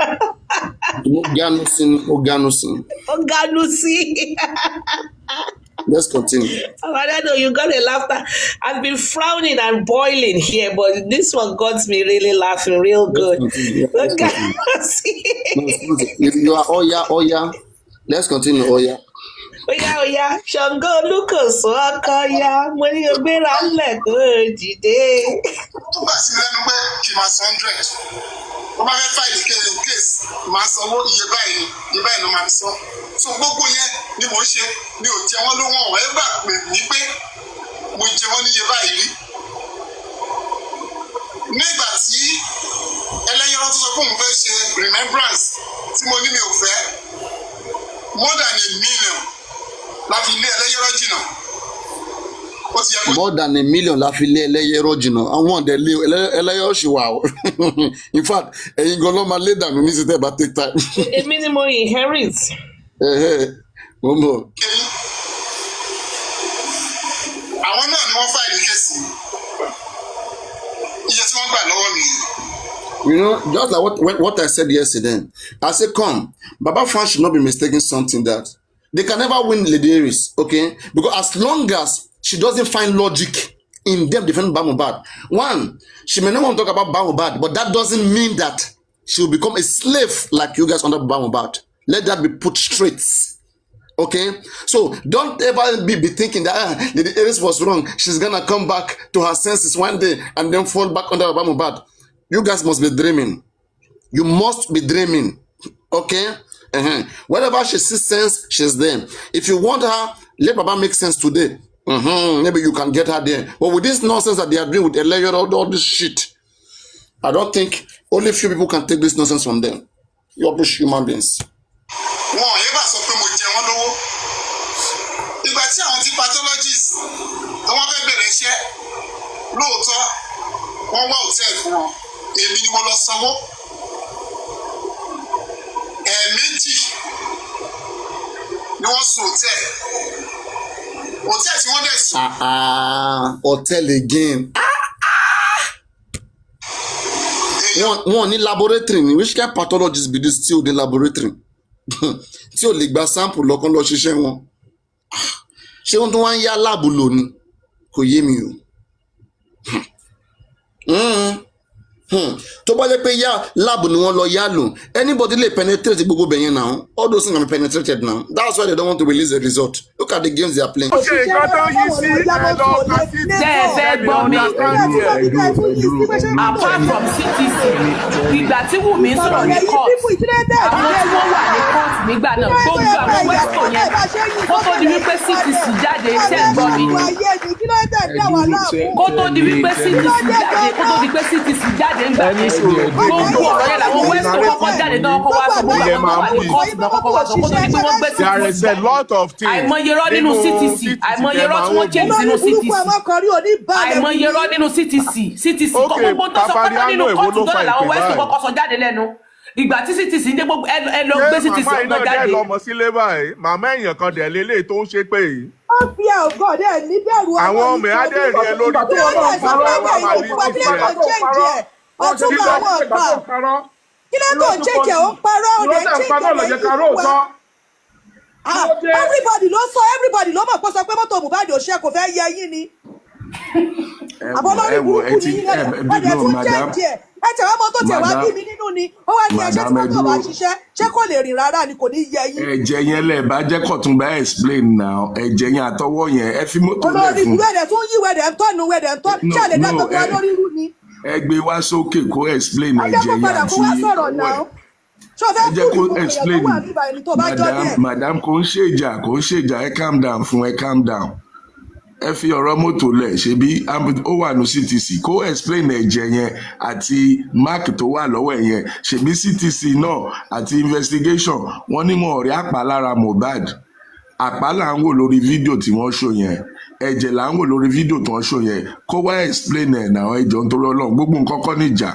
Oganusin. Let's continue. I know you got a laughter. I've been frowning and boiling here, but this one got me really laughing real good. You are Oya. Let's continue, Oya. Oya. Ṣàngó Lucas Okoya. Mo ní ogbera ńlẹ̀ kó dìde. Tó bá sí lẹ́nu pé kì í máa san 100. Wọ́n bá fẹ́ fáìlì kéde in case máa sanwó iye báyìí ló máa fi san. So gbogbo yẹn ni mò ń ṣe mi ò jẹ wọ́n lówó ọ̀hún ẹ gbà pé ní pé mo jẹ wọ́n níye báyìí rí. Nígbà tí ẹlẹ́yọ̀rọ̀ tó sọ pé òun fẹ́ ṣe remembrance tí mo ní mi ò fẹ́ more than $1 million la fi lé ẹlẹ́yọ̀rọ̀ jìnnà. More than $1 million la fi lé ẹlẹ́yọ̀rọ̀ jìnnà. Àwọn ọ̀dẹ̀ lé ẹlẹ́yọ̀rọ̀ ṣì wà o. In fact, ẹ̀yin gan ló máa lé dànù ní sítẹ̀ bá take time. Èmi ni mo inherit. Mo mọ̀. àwọn náà ni wọ́n fáìlì kéèsì iye tí wọ́n gbà lọ́wọ́ mi. You know, just like what I said yesterday, I said, come, Baba Fan should not be mistaking something that they can never win Lady Aries, okay? Because as long as she doesn't find logic in them defending Bamubad, one, she may not want to talk about Bamubad, but that doesn't mean that she will become a slave like you guys under Bamubad. Let that be put straight. Okay, so don't ever be thinking that Lady Aries was wrong. She's gonna come back to her senses one day and then fall back under Bamubad. You guys must be dreaming. You must be dreaming. Okay? Wherever she sees sense, she's there. If you want her, let Baba make sense today. Maybe you can get her there. But with this nonsense that they are doing with a layer, all this shit, I don't think only few people can take this nonsense from them. You're bush human beings. Wọ́n yẹ bá sọ pé mo jẹ wọ́n lówó. Ìgbà tí àwọn tí pathologist tí wọ́n fẹ́ bẹ̀rẹ̀ iṣẹ́ lóòótọ́ wọ́n wá hòtẹ́ẹ̀lì fún wọn. Èmi ni mo lọ sanwó. Ẹ̀ẹ̀mejì ni wọ́n sùn hòtẹ́ẹ̀lì. Hòtẹ́ẹ̀lì tí wọ́n dẹ̀ sùn. Hotel again. Wọ́n ní laboratory ni which kind pathologist be this still the laboratory? Tí o lè gba sample lọ́kàn lọ ṣiṣẹ́ wọn. Ṣé wọ́n tún wá ń yá láàbù lò ní? Kò yé mi o. Tó bá jẹ́ pé yá láàbù ni wọ́n lọ yá lò, anybody lè penetrate gbogbo bẹ̀yẹn now. All those things can be penetrated now. That's why they don't want to release the result. Look at the games they are playing. Ṣé nǹkan tó yí sí ẹ̀lọ́ kàtí Tẹ́ gbọ́ mi. Apart from CTC, ìgbà tí Wùmí sọ̀rọ̀ ní court, àwọn tí wọ́n wà ní court nígbà náà gbogbo àwọn wesco yẹn kó tó di wípé CTC jáde iṣẹ́ gbọ́ mi. Kó tó di wípé CTC jáde ńgbà gbogbo ọ̀rọ̀ yẹn làwọn wesco kọ́kọ́ jáde náà kọ́ wá sọ gbogbo àwọn wà ní court náà kọ́kọ́ wá sọ kó tó di pé wọ́n gbé CTC. Àìmọye rọ́ nínú CTC, àìmọye rọ́ tí wọ́n jẹ́ nínú CTC, àìmọye rọ́ nínú CTC kọ́ gbogbo tó sọ pé nínú kóòtù náà làwọn wesco kọ́kọ́ sọ jáde lẹ́nu. Ìgbà tí CTC ń dé gbogbo ẹ lọ gbé CTC ọ̀nà jáde. Ṣé màmá iná dẹ́ lọmọ sílé báyìí? Màmá èèyàn kan dẹ̀ lélẹ̀ tó ń ṣe pé yìí. Ó fi ọgọ́ dẹ̀ níbẹ̀rù àwọn ọmọ ẹ̀ á dẹ̀ rí ẹ lórí tó ń bọ̀ ọtúnbà àwọn ọgbà kí ló tó ń jẹjẹ ó ń parọ́ ó lè jẹjẹ lẹ́yìn everybody ló mọ̀ pé sọ pé mọ́tò Mohbad ò ṣe kò fẹ́ yẹ yín ni àbọ̀lọ́rí burúkú ni yín ẹ̀dẹ̀ tún jẹjẹ ẹ tẹ̀ wá mọ́tò tẹ̀ wá bí mi nínú ni ó wá ní ẹṣẹ́ tí mọ́tò bá ṣiṣẹ́ ṣé kò lè rìn rárá ni kò ní yẹ yín. ẹ̀jẹ̀ yẹn lẹ̀ bá jẹ́ kọ̀tún bá explain now ẹ̀jẹ̀ yẹn àtọwọ́ yẹn ẹ fi mọ́tò lẹ̀ fún. olórí wẹ̀dẹ̀ tún yí wẹ̀dẹ̀ ń tọ́nu ṣé àlè dá gbogbo wa lórí irú ni. ẹ gbé wá sókè kó explain ẹ̀jẹ̀ yẹn àti owó ẹ jẹ́ kó explain madam kò ń ṣèjà ẹ calm down fún ẹ calm down ẹ fi ọ̀rọ̀ mọ́tò lẹ̀ ṣebí ó wà ní CTC kó explain ẹ̀jẹ̀ yẹn àti mark tó wà lọ́wọ́ ẹ̀ yẹn ṣebí CTC náà àti investigation wọ́n ní wọn ò rí àpá lára Mohbad àpá là ń wò lórí fídíò tí wọ́n ṣò yẹn ẹ̀jẹ̀ là ń wò lórí fídíò tí wọ́n ṣò yẹn kó wá explain ẹ̀ náà ẹjọ́ nítorí Ọlọ́run gbogbo nǹkan kọ́ níjà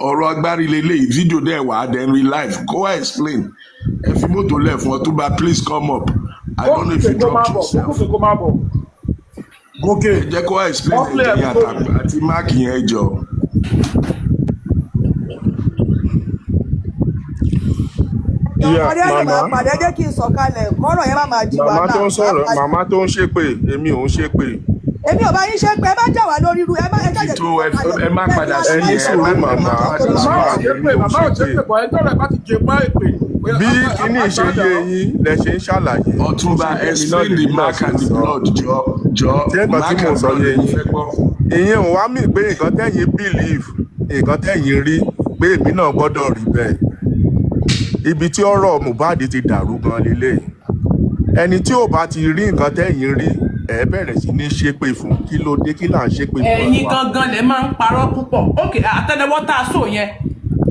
ọ̀rọ̀ agbárí lélẹ́yìí fídíò dẹ̀ wà then real life kó wá explain ẹ fi mọ́tò lẹ̀ fún ọ tó bá please come up I don't know if you drop yourself. Gòkè ẹ jẹ́ kó wá explain ẹ̀jẹ̀ yẹn àti máàkì yẹn jọ. Màmá jẹ́ kí n sọ̀kalẹ̀ kọ́rọ̀ yẹn má máa di wàhálà. Màmá tó ń sọ̀rọ̀ màmá tó ń ṣépè èmi ò ń ṣépè. Èmi ò bá yín ṣe pé ẹ má jà wá lórí irú ẹ má ẹ jáde tó ẹ má padà sí ẹni sùúrù màmá bí kíní ìṣe yé yín lẹ ṣe ń ṣàlàyé. Ọ̀túnba explain the mark and the blood jọ mark and blood yẹn ìyẹn ò wá mí pé nǹkan tẹ̀yin believe nǹkan tẹ̀yin rí pé èmi náà gbọ́dọ̀ rí bẹ́ẹ̀ ibi tí ọ̀rọ̀ Mohbad ti dàrú gan lélẹ̀ ẹni tí ò bá ti rí nǹkan tẹ̀yin rí ẹ bẹ̀rẹ̀ sí ní ṣépè fún kí ló dé kí là ń ṣépè fún wa. ẹ̀yin gangan lè máa ń parọ́ púpọ̀ ókè àtẹ́lẹwọ́ tá a sọ yẹn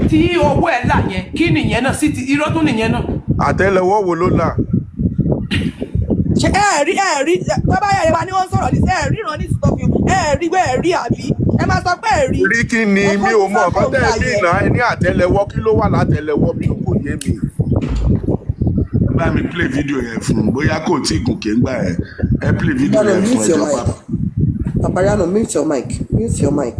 tí owó ẹ̀ là yẹn kí nìyẹn náà sí ti irọ́ tún nìyẹn náà. àtẹ́lẹwọ́ wo ló là. ṣe ẹ rí bàbá yẹn wá ní wọ́n sọ̀rọ̀ ní ẹ ríran ní ìsìtọ́fì ẹ rí pé ẹ rí àbí ẹ máa sọ pé ẹ rí. rí kí ni mi ò mọ ọ̀kan tẹ́ ẹ bí ìná ẹ ní àtẹ́lẹwọ́ kí ló wà látẹ́lẹwọ́ mi kò yé mi. bá mi play video yẹn fún un bóyá kò tí gùn kéńgbà yẹn play video Papariano, yẹn fún mute your ẹjọ́ mic. Papariano, mute your mic. Mute your mic.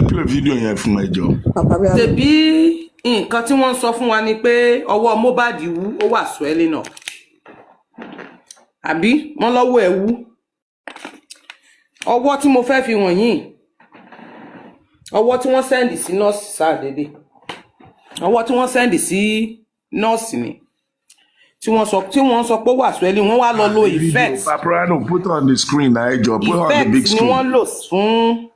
play video yẹn fún ẹjọ́. Papariano. Ṣebí nǹkan tí wọ́n sọ fún wa ni pé ọwọ́ Mohbad wú ó wà swelling up. Àbí wọ́n lọ́wọ́ ẹ̀ wú. Ọwọ́ tí mo fẹ́ fi wọ̀nyí. Ọwọ́ tí wọ́n send sí nọ́ọ̀sì sáàdédé. Ọwọ́ tí wọ́n send sí nọ́ọ̀sì ni. Tí wọ́n sọ pé ó wà swelling, wọ́n wá lọ lo effect. Papariano, put on the screen na ẹjọ́, put on the big Effect ni screen. wọ́n lò fún.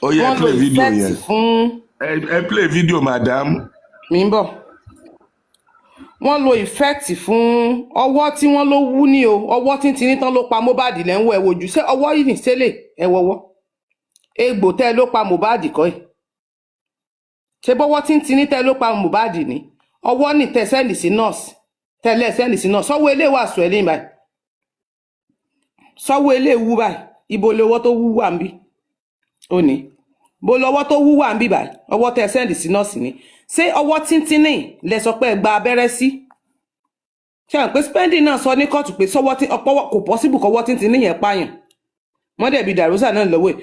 Ó yẹ Wọ́n lo play video effect yẹn. fún. Play video madam. Mi ń bọ̀. Wọ́n lo effect fún ọwọ́ tí wọ́n ló wú ní o. Ọwọ́ tí ń tiní tán ló pa Mohbad lẹ́wọ̀ ẹ̀ wojú. Ṣé ọwọ́ yìí ní sẹ́lẹ̀ ẹ̀ wọ́wọ́? Egbò tẹ́ ló pa Mohbad kọ́ ẹ̀. Ṣé bọ́wọ́ tí ń tiní tẹ́ ló pa Mohbad ni? Ọwọ́ ní tẹ́ sẹ́ndì sí nọ́ọ̀sì. Tẹ́lẹ̀ sẹ́ndì sí nọ́ọ̀sì. Sọ́wọ́ ilé wà swelling báyìí. Sọ́wọ́ ilé wú báyìí. Ibo lọ́wọ́ tó wú wà ń bí. Ó ní. Bó lọ́wọ́ tó wú wà ń bí báyìí. Ọwọ́ tẹ́ sẹ́ndì sí nọ́ọ̀sì ni. Ṣé ọwọ́ tíntínní lẹ sọ pé ẹ gba abẹ́rẹ́ sí? Ṣé àwọn pé spending náà sọ ní kóòtù pé sọ́wọ́ tí ọpọwọ́ kò possible kọ́wọ́ tíntínní yẹn pààyàn. Wọ́n dẹ̀ bí Dàrúsà náà lọ́wọ́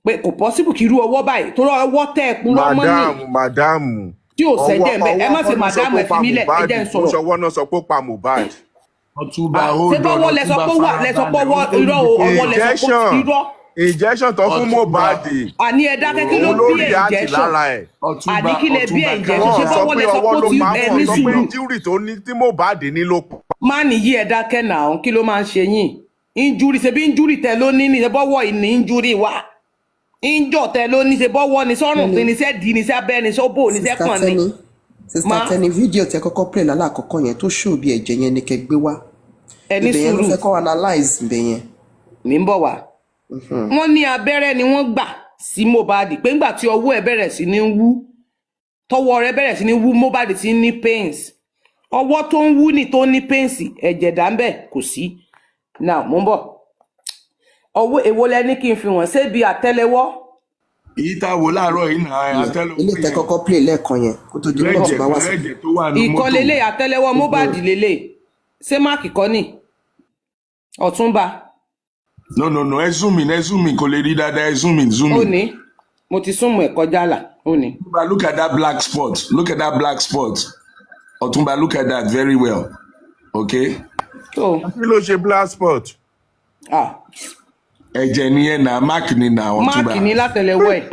pé kò possible kí irú ọwọ́ báyìí tó rọ ọwọ́ tẹ́ ẹ kún lọ́mọ́ ní. Madam. Tí ò sẹ́jẹ̀ ń bẹ̀ ẹ má ṣe madam ẹ fi mí lẹ̀ ẹ jẹ́ ń sọ̀rọ̀. Ọwọ́ náà sọ pé ó pa Mohbad. Ṣé bọ́wọ́ lẹ sọ pé wà lẹ sọ pé irọ́ ọwọ́ lẹ sọ pé irọ́. Injection tó fún Mohbad. Àní ẹ dákẹ́ kí ló bí injection. Àní kí lẹ bí injection ṣé bọ́wọ́ lẹ sọ pé ó ti ẹ ní sùúrù. Injury tó ní tí Mohbad ní ló pa. Má nìyí ẹ dákẹ́ náà kí ló máa ń ṣe yín. Injury ṣe bí injury tẹ ló ní ṣe bọ́wọ́ ìní injury wà. Injọ tẹ ló ní ṣe bọ́wọ́ ní sọ́rùn ní ṣe dì ní ṣe abẹ́ ní ṣe bò ní ṣe kàn ní. Sister Tenny, fídíò tẹ kọ́kọ́ play lálàkọ́kọ́ yẹn tó show bí ẹ̀jẹ̀ yẹn ni kẹ́ gbé wá. Ẹni Ibẹ̀ yẹn ló sùúrù fẹ́ kọ́ analyze ibẹ̀ yẹn. mi ń bọ̀ wá. Wọ́n ní abẹ́rẹ́ ni wọ́n gbà sí Mohbad pé ńgbà tí ọwọ́ ẹ̀ bẹ̀rẹ̀ sí ní wú tọwọ́ rẹ̀ bẹ̀rẹ̀ sí ní wú Mohbad ti ní pains. Ọwọ́ tó ń wú ní tó ní pains ẹ̀jẹ̀ dà ń bẹ̀ kò sí. Now mo ń bọ̀. Ọwọ́ èwo lẹ ní kí n fi wọ́n ṣé bí àtẹ́lẹwọ́. Èyí tá a wò láàárọ̀ yìí náà àtẹ́lẹwọ́. Ilé tẹ kọ́kọ́ play lẹ́ẹ̀kan yẹn kó tó di mọ́tò bá wá sí. Ìkọlélé àtẹ́lẹwọ́ Mohbad lélẹ̀. Ṣé máàkì kọ́ ni? Ọ̀túnba. No, ẹ zoom in kò lè rí dáadáa, ẹ zoom in. Ó ní mo ti súnmọ́ ẹ̀ kọjá là ó ní. Look at that black spot. Ọ̀túnba, look at that very well. Okay? So, kí ló ṣe black spot? Ẹ̀jẹ̀ nìyẹn náà, mark ni náà Ọ̀túnba. Mark ni látẹ́lẹwọ́ ẹ̀.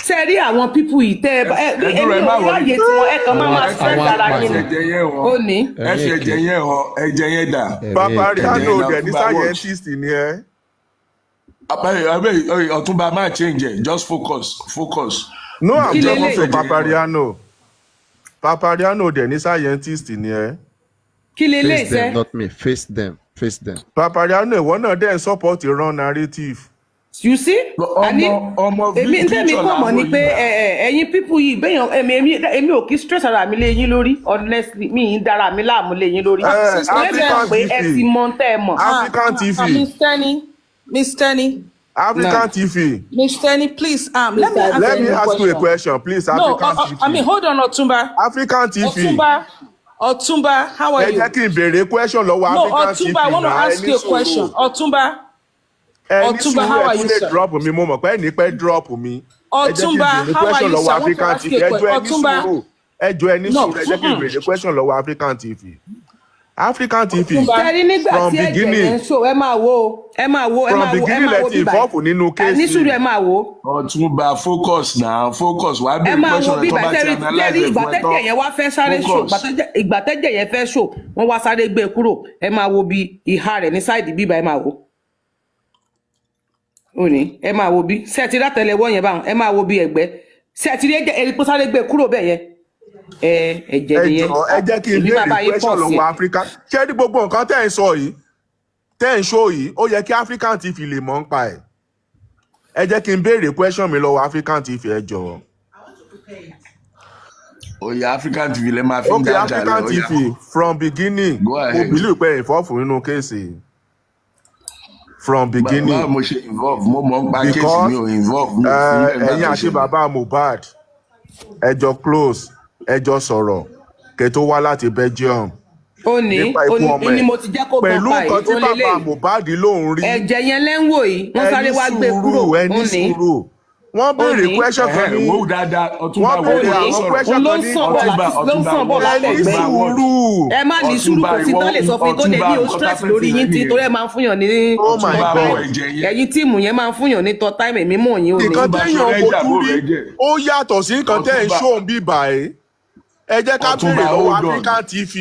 Ṣé rí àwọn pípù yìí tẹ́ ẹ láyé tí wọ́n ẹ̀kan máa stress ara yín ni. Ó ní. Ẹ fi ẹ̀jẹ̀ yẹn dà. Papariano dẹ̀ ní scientist ni ẹ. Ọ̀túnba máa change it, just focus. No, I'm talking to Papariano. Papariano dẹ̀ ní scientist ni ẹ. Kí lè lè Face them, ṣe? not me. Face them. Papariano ìwọ náà dẹ̀ support wrong narrative. You see? Àní èmi ń tẹ́mi kọ́ mọ̀ ni pé ẹ̀yin pípù yìí bẹ́yàn èmi ò kí stress ara mi lé yín lórí honestly mi ń dára mi láàmú lé yín lórí. African pé ẹ ti mọ tẹ́ ẹ mọ̀. African TV. Miss Tenny. African TV. Miss Tenny, please, let me ask you a question, please. African TV. I mean, hold on, Otumba. African TV. Otumba, how are you? Ẹ jẹ́ kí n béèrè question lọ́wọ́ African TV. No, Otumba, I want to ask you a question. Otumba, how are you, sir? Drop mi, mo mọ̀ pé ẹni pẹ́ drop mi. Otumba, how are you, sir? I want to ask you a question. Otumba. Ẹ jọ̀ọ́ ẹni sùúrù, ẹ jẹ́ kí n béèrè question lọ́wọ́ African TV. African TV from beginning ẹ máa wo from beginning lẹ́tí ìfọ́ọ̀fù nínú kéésì. ní sùúrù ẹ máa wo. Ọ̀túnba focus wàá bẹ̀rẹ̀ question rẹ̀ tó bá ti analyze ìgbà tẹ́jẹ̀ yẹn wá fẹ́ sáré show ìgbà tẹ́jẹ̀ yẹn fẹ́ show wọ́n wá sáré gbé kúrò ẹ máa wo bí ìhà rẹ̀ ní sáìdì bíbá ẹ máa wo. Ó ní ẹ máa wo bí sẹ́ẹ̀tì látẹlẹwọ́ yẹn báwọn ẹ máa wo bí ẹgbẹ́ sẹ́ẹ̀tì rí ẹ̀rí pé sáré gbé kúrò bẹ́ẹ̀ yẹn. Ẹ̀jẹ̀ nìyẹn. Ẹ jẹ́ kí n béèrè question lọ́wọ́ Africa. Ṣé ní gbogbo nǹkan tẹ́ ẹ̀ ń sọ yìí tẹ́ ẹ̀ ń show yìí ó yẹ kí African TV lè mọ̀ ń pa ẹ̀. Ẹ jẹ́ kí n béèrè question mi lọ́wọ́ African TV ẹ jọ̀ọ́. Oya African TV lè máa fi ń dájà lẹ̀. Okay, African TV from beginning mo believe pé ìfọ́fù nínú kéèsì. From beginning. Báwo mo ṣe involve mo mọ̀ ń pa kéèsì mi ò involve. Ẹ̀yin àti bàbá Mohbad ẹ jọ close ẹ jọ sọ̀rọ̀ Àyìnkẹ́ tó wá láti Belgium ó ní ni mo ti jẹ́ kó gan pẹ̀lú pa nǹkan tí bàbá Mohbad lòun rí ẹ̀jẹ̀ yẹn lẹ́ńwò yìí wọ́n sáré wá gbé kúrò ó ní wọ́n béèrè question kan ní wọ́n dáadáa Ọ̀túnba wọ́n béèrè àwọn question kan ní ló ń sàn bọ̀ látẹ̀gbẹ́ ẹ má ní sùúrù kò sí tán lè sọ fún yín tó lè ní o stress lórí yín tí torí ẹ máa ń fúnyàn ní ẹ̀yin tíìmù yẹn máa ń fúnyàn ní tọ́ táìmù èmi mọ̀ yín ò ní. nǹkan téèyàn fojú rí ó yàtọ̀ sí nǹkan tẹ́ ń ṣóun bíbà ẹ́ ẹ jẹ́ ká béèrè lọ́wọ́ African TV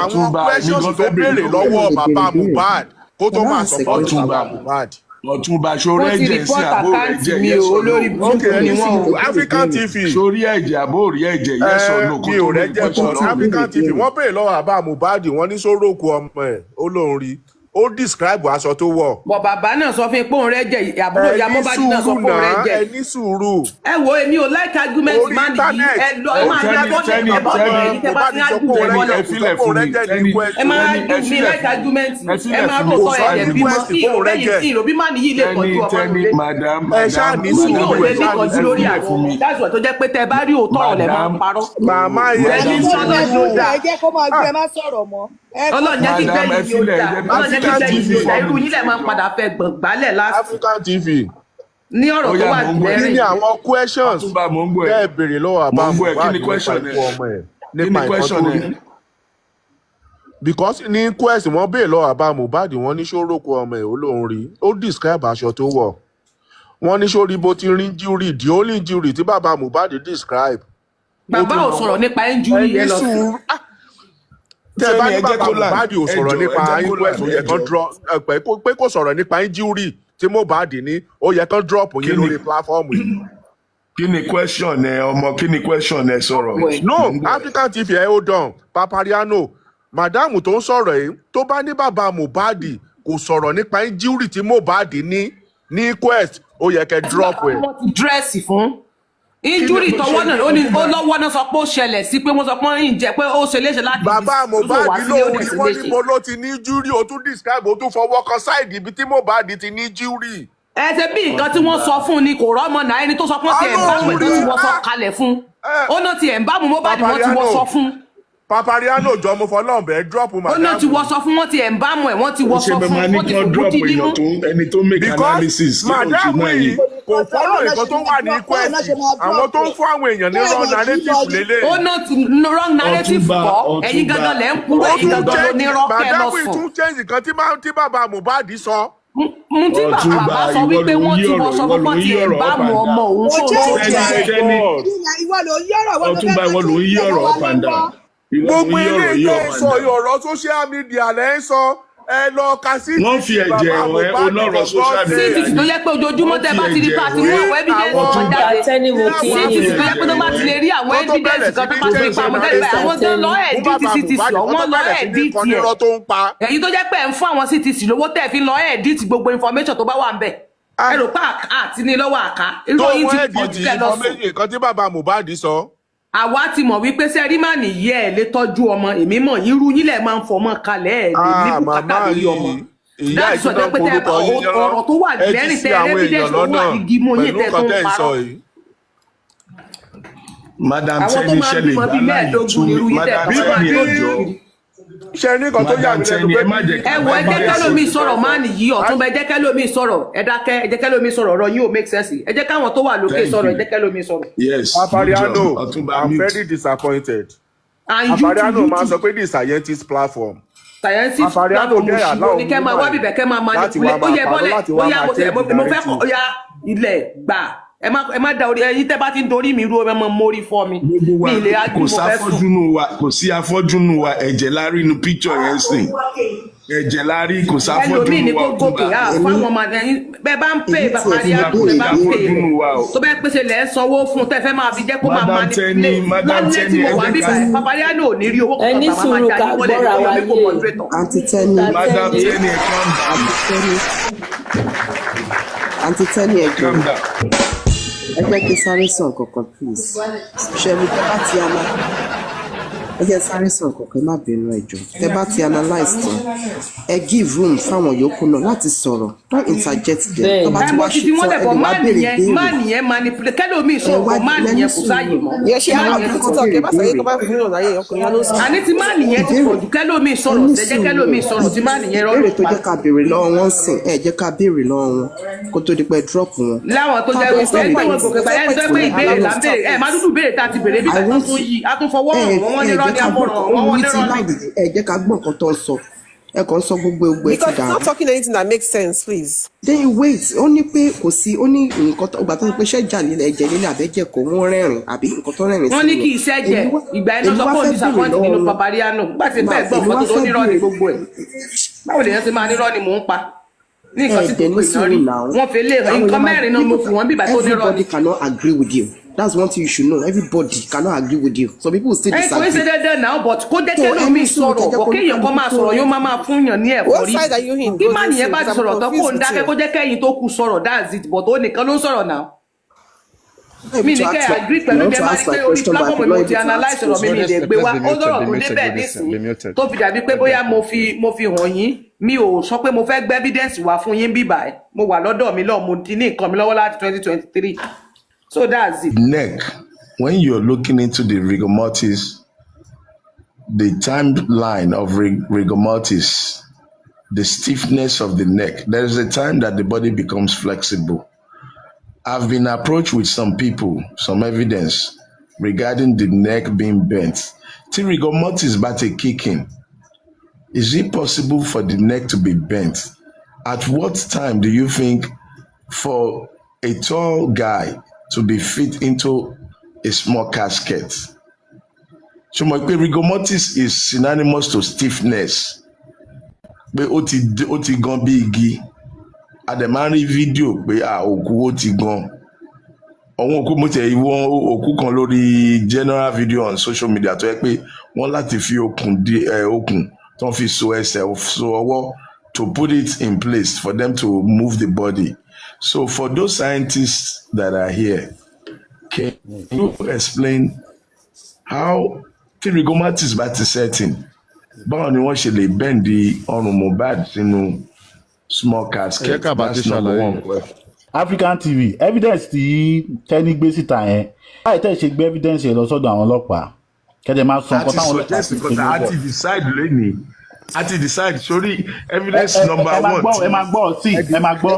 àwọn questions tó béèrè lọ́wọ́ bàbá Mohbad kó tó máa support bàbá Mohbad. Ọ̀túnba sórí ẹ̀jẹ̀ sí àbó ẹ̀jẹ̀ mi ò olórí burúkú ni wọ́n o. African TV sórí ẹ̀jẹ̀ àbó rí ẹ̀jẹ̀ yẹn sọ náà kó tó lè pẹ́ sọ̀rọ̀. African TV wọ́n béèrè lọ́wọ́ bàbá Mohbad wọ́n ní sórókù ọmọ ẹ̀ ó lóun rí ó describe aṣọ tó wọ̀. bọ̀ bàbá náà sọ fún pé òun rẹ̀ jẹ́ àbúrò ìyá Mohbad náà sọ pé òun rẹ̀ jẹ́. ẹ ní sùúrù. ẹ wo èmi ò like argument man yìí ẹ lọ ẹ máa ní abọ́dé ẹ bọ́ ní ẹ̀yìn tẹ́ bá ti ń argue ẹ bọ́dé ẹ máa argue mi like argument ẹ máa rò sọ ẹ̀jẹ̀ bímọ kí ìrò bí man yìí lè tọ́jú ọmọ rẹ̀. ẹ ṣáà ní sùúrù ẹ ṣáà ní sùúrù lórí àwọn dáṣọ tó jẹ́ pé tẹ́ bá rí òótọ́ ọ̀rẹ́ máa ń parọ́. màmá yẹn ní sùúrù ẹ jẹ́ kó máa gbé ẹ má sọ̀rọ̀ mọ́. Ọlọ́run jẹ́ kí bẹ́ẹ̀ yìí ó dà Ọlọ́run jẹ́ kí bẹ́ẹ̀ yìí ó dà irú yín lẹ̀ máa ń padà fẹ́ gbàlẹ̀ láti. African TV ní ọ̀rọ̀ tó wà lẹ́rìn. kí ni àwọn questions tẹ́ ẹ béèrè lọ́wọ́ àbá Mohbad nípa ikú ọmọ ẹ̀ nípa ìkọ́ tó rí because ní quest wọ́n béèrè lọ́wọ́ àbá Mohbad wọ́n ní ṣórókù ọmọ ẹ̀ ó lóun rí ó describe aṣọ tó wọ̀ wọ́n ní ṣórí bó ti rí injury the only injury tí bàbá Mohbad describe. bàbá ò sọ̀rọ̀ nípa injury yẹn lọ sí. tẹ́ bá ní bàbá Mohbad ò sọ̀rọ̀ nípa inquest ó yẹ kán drop pé kò sọ̀rọ̀ nípa injury tí Mohbad ní ó yẹ kán drop yín lórí platform yìí. kí ni question ẹ ọmọ kí ni question ẹ sọ̀rọ̀. no African TV ẹ hold on Papariano madam tó ń sọ̀rọ̀ yìí tó bá ní bàbá Mohbad kò sọ̀rọ̀ nípa injury tí Mohbad ní inquest ó yẹ kẹ́ drop ẹ. wọ́n ti dírẹ́sì fún injury tọwọ́ náà ó lọ́wọ́ náà sọ pé ó ṣẹlẹ̀ sí pé wọ́n sọ pé ń jẹ́ pé ó ṣe léṣe láti bàbá Mohbad lóhùn ni wọ́n ní mo ló ti ní injury ó tún describe ó tún fọwọ́ kan side ibi tí Mohbad ti ní injury. ẹ ṣe bí nǹkan tí wọ́n sọ fún ni kò rọ́mọ náà ẹni tó sọ pé tiẹ̀ ń bá mú tí wọ́n sọ kalẹ̀ fún ó náà tiẹ̀ ń bá mú Mohbad wọ́n ti wọ́n sọ fún. Papariano jọ mo fọlọ́run bẹ́ẹ̀ drop madam. ó náà ti wọ́ sọ fún wọ́n tiẹ̀ ń bá mú ẹ̀ wọ́n ti wọ́ sọ fún wọ́n ti fojú ti dín mú. ẹni tó make analysis madam yìí kò fọ́lọ̀ nǹkan tó wà ní quest àwọn tó ń fún àwọn èèyàn ní wrong narrative lélẹ̀. ó náà ti wrong narrative kọ́ ẹ̀yin gangan lẹ́ ń kúrò ẹ̀yin gangan ló ní rọ́ọ̀kẹ́ lọ sùn. madam yìí tún change nǹkan tí bàbá Mohbad sọ. mo ti bàbá sọ wípé wọ́n ti wọ́ sọ fún wọ́n ti ẹ̀ bá mú ọmọ òun tó Ọ̀túnba ìwọ ló ń yí ọ̀rọ̀ up and down. gbogbo ilé ìjọ sọ ọ̀rọ̀ social media lẹ́ ń sọ ẹ lọ ka sí. wọ́n fi ẹ̀jẹ̀ ẹ̀ onọ̀rọ̀ social media. sí tó yẹ pé ojoojúmọ́ tẹ bá ti rí pa àti mú àwọn evidence kan jáde sí tó yẹ pé tó bá ti lè rí àwọn evidence kan tó bá ti rí pa àwọn jáde àwọn tó lọ ẹ̀ẹ́dìtì CTC wọ́n lọ ẹ̀ẹ́dìtì ẹ̀ èyí tó jẹ́ pé ẹ̀ ń fún àwọn CTC lówó tẹ̀ fi lọ ẹ̀ẹ́dìtì gbogbo information tó bá wà ń bẹ̀ ẹ rò pé àti ní lọ́wọ́ àká ìròyìn ti pọ̀ jù kẹ́ lọ sùn. nǹkan tí bàbá Mohbad sọ. àwa ti mọ̀ wípé sẹ́rímànì yẹ ẹ̀ lè tọ́jú ọmọ èmi mọ̀ irú yín lẹ̀ máa ń fọmọ kalẹ̀ ẹ̀ lè ní bùkátà lórí ọmọ. láti sọ pé tẹ ọ̀rọ̀ tó wà lẹ́rìn tẹ evidence tó wà ní gímọ̀ yín tẹ tó ń parọ́. madam tẹni ṣẹlẹ̀ ìgbàlá ìtú madam tẹni ọjọ́ ṣe ní nǹkan tó yà mí lẹ́nu pé ẹ wọ ẹ jẹ́ kẹ́lómi sọ̀rọ̀ máa nìyí Ọ̀túnba ẹ jẹ́ kẹ́lómi sọ̀rọ̀ ẹ dákẹ́ ẹ jẹ́ kẹ́lómi sọ̀rọ̀ ọ̀rọ̀ yìí ò make sense ẹ jẹ́ káwọn tó wà lókè sọ̀rọ̀ ẹ jẹ́ kẹ́lómi sọ̀rọ̀. yes Papariano I'm very disappointed. Papariano máa sọ pé the scientist platform. scientist platform ṣùgbọ́n ní kẹ́ máa wá bíbẹ̀ kẹ́ máa manipulate ó yẹ bọ́lẹ̀ ó yá mo fẹ́ kọ́ ó yá ilẹ̀ gbà ẹ má da orí ẹyin tẹ́ bá ti ń dorí mi ru ẹ mọ mórí fọ́ mi mi ilé ájú mo fẹ́ sùn. kò sí afọ́jú nù wa ẹ̀jẹ̀ la rí inú picture yẹn sìn ẹ̀jẹ̀ la rí kò sáfọ́jú ẹlòmíì ní nù wa kó gòkè fáwọn ọmọ bẹ́ẹ̀ bá ń pè Papariano bẹ́ẹ̀ bá ń pè tó bẹ́ẹ̀ pèsè lẹ́ sanwó fún tẹ́ fẹ́ máa fi jẹ́ kó máa manipulate wọ́n lé tí mo wà bíbá Papariano ò ní rí owó kan bàbá máa jáde wọlé ní kó moderator. Madam Teni Aunty Teni ẹjọ́ ẹ jẹ́ kí sáré sàn kankan please ṣẹlẹ tó bá ti àmà Ẹ sáré sọ nǹkan má bínú ẹjọ́. Tẹ́ bá ti analyse tán, ẹ give room fáwọn yòókù náà láti sọ̀rọ̀. Don't interject them. Tó bá ti wá ṣe tán, ẹ lè wá béèrè béèrè. Má nìyẹn manipulate. Kẹ́lòmíì sọ̀rọ̀ má nìyẹn kò sáyè mọ́. Yẹ ṣe àwọn akẹ́kọ̀ọ́ tó kẹ́ bá sọ yé tó bá fi hàn láyé ọkùnrin yá ló sọ. Àní tí má nìyẹn ti pọ̀ jù kẹ́lòmíì sọ̀rọ̀ ṣẹ́jẹ́ kẹ́lòmíì sọ̀rọ̀ tí má nìyẹn rọ́ọ̀lù pa. Béèrè tó jẹ́ ká béèrè lọ́wọ́ wọn sìn, ẹ jẹ́ ká béèrè lọ́wọ́ wọn kó tó di pé drop wọn. Láwọn tó jẹ́ pé ìgbéwọ̀n gòkè báyẹn tó pé ìbéèrè là ń béèrè ẹ̀ má dúdú béèrè tá a ti béèrè bí bàtà tó yí a tún fọwọ́ wọn ní rọ́ọ̀nì àbọ̀rọ̀ wọn ní rọ́ọ̀nì. Ẹ jẹ́ ká gbọ́ nǹkan tó ń sọ. Ẹ kàn sọ gbogbo ẹgbẹ́ ti dàrú. Because not talking anything that makes sense, please. Then wait, ó ní pé kò sí, ó ní nǹkan tó gbà tó ń pé ṣẹ́jà nílẹ̀ ẹ̀jẹ̀ nílẹ̀ àbẹ́jẹ̀ kò wọ́n rẹ́rìn àbí nǹkan tó rẹ́rìn sí. Wọ́n ní kì í ṣẹ́jẹ̀ ìgbà iná sọ fún disappoint nínú Papariano gbà tí bẹ́ẹ̀ gbọ́ nǹkan tó nírọ́ ní gbogbo ẹ̀. Báwo lèèyàn ti máa nírọ́ ni mò ń pa? Ní nǹkan tí kò pè náà rí. Wọ́n fi lé nǹkan mẹ́rin náà mo fi wọ́n bíbá tó nírọ́ ni. Everybody cannot agree with you. That's one thing you should know. Everybody cannot agree with you. Some people still disagree. Ẹ kò ṣe dandan náà but kó jẹ́ kẹ́lòmíì sọ̀rọ̀ bọ̀ kéèyàn kan máa sọ̀rọ̀ yóò máa fún yàn ní ẹ̀fọ́ rí. What side are you in? Kí má nìyẹn bá ti sọ̀rọ̀ tán kó ń dákẹ́ kó jẹ́ kẹ́yìn tó kù sọ̀rọ̀ that's it but ó nìkan ló ń sọ̀rọ̀ náà. Mi ní kẹ́ agree pẹ̀lú bí ẹ máa ní pé orí platform mo ti analyse ọ̀rọ̀ mi ní ìdè gbé wá ó lọ́rọ̀ tó débẹ̀ nísìnyí tó fi dàbí pé bóyá mo fi hàn yín mi ò sọ pé mo fẹ́ gbé evidence wá fún yín bíbà ẹ̀ mo wà lọ́dọ̀ mi lọ́ọ̀ mo ti ní nǹkan mi lọ́wọ́ láti 2023 so that's it. Neck, when you're looking into the rigor mortis, the timeline of rigor mortis, the stiffness of the neck, there is a time that the body becomes flexible. I've been approached with some people, some evidence regarding the neck being bent. Till rigor mortis bá ti kicking, is it possible for the neck to be bent? At what time do you think for a tall guy to be fit into a small casket? So mo pe rigor mortis is synonymous to stiffness. Pé ó ti gan bí igi. A dẹ̀ máa ń rí fídíò pé òkú ó ti gan. Àwọn òkú mo tẹ̀ ìwọ̀n òkú kan lórí general video on social media tó yẹ pé wọ́n láti fi okùn tó ń fi so ẹsẹ̀ so ọwọ́ to put it in place for them to move the body. So for those scientists that are here, can you explain how tí rigor mortis bá ti setting, báwo ni wọ́n ṣe lè bend ọrùn Mohbad sínú small casket? That's number one question. African TV evidence tí Tẹ́ni gbé síta yẹn báyìí tẹ́ ṣe gbé evidence yẹn lọ sọ́dọ̀ àwọn ọlọ́pàá kẹ́dẹ̀ máa sọ nǹkan táwọn ọlọ́pàá ti ṣe lọ́wọ́. àti decide lónìí àti decide sórí evidence number one. ẹ máa gbọ́ sí ẹ máa gbọ́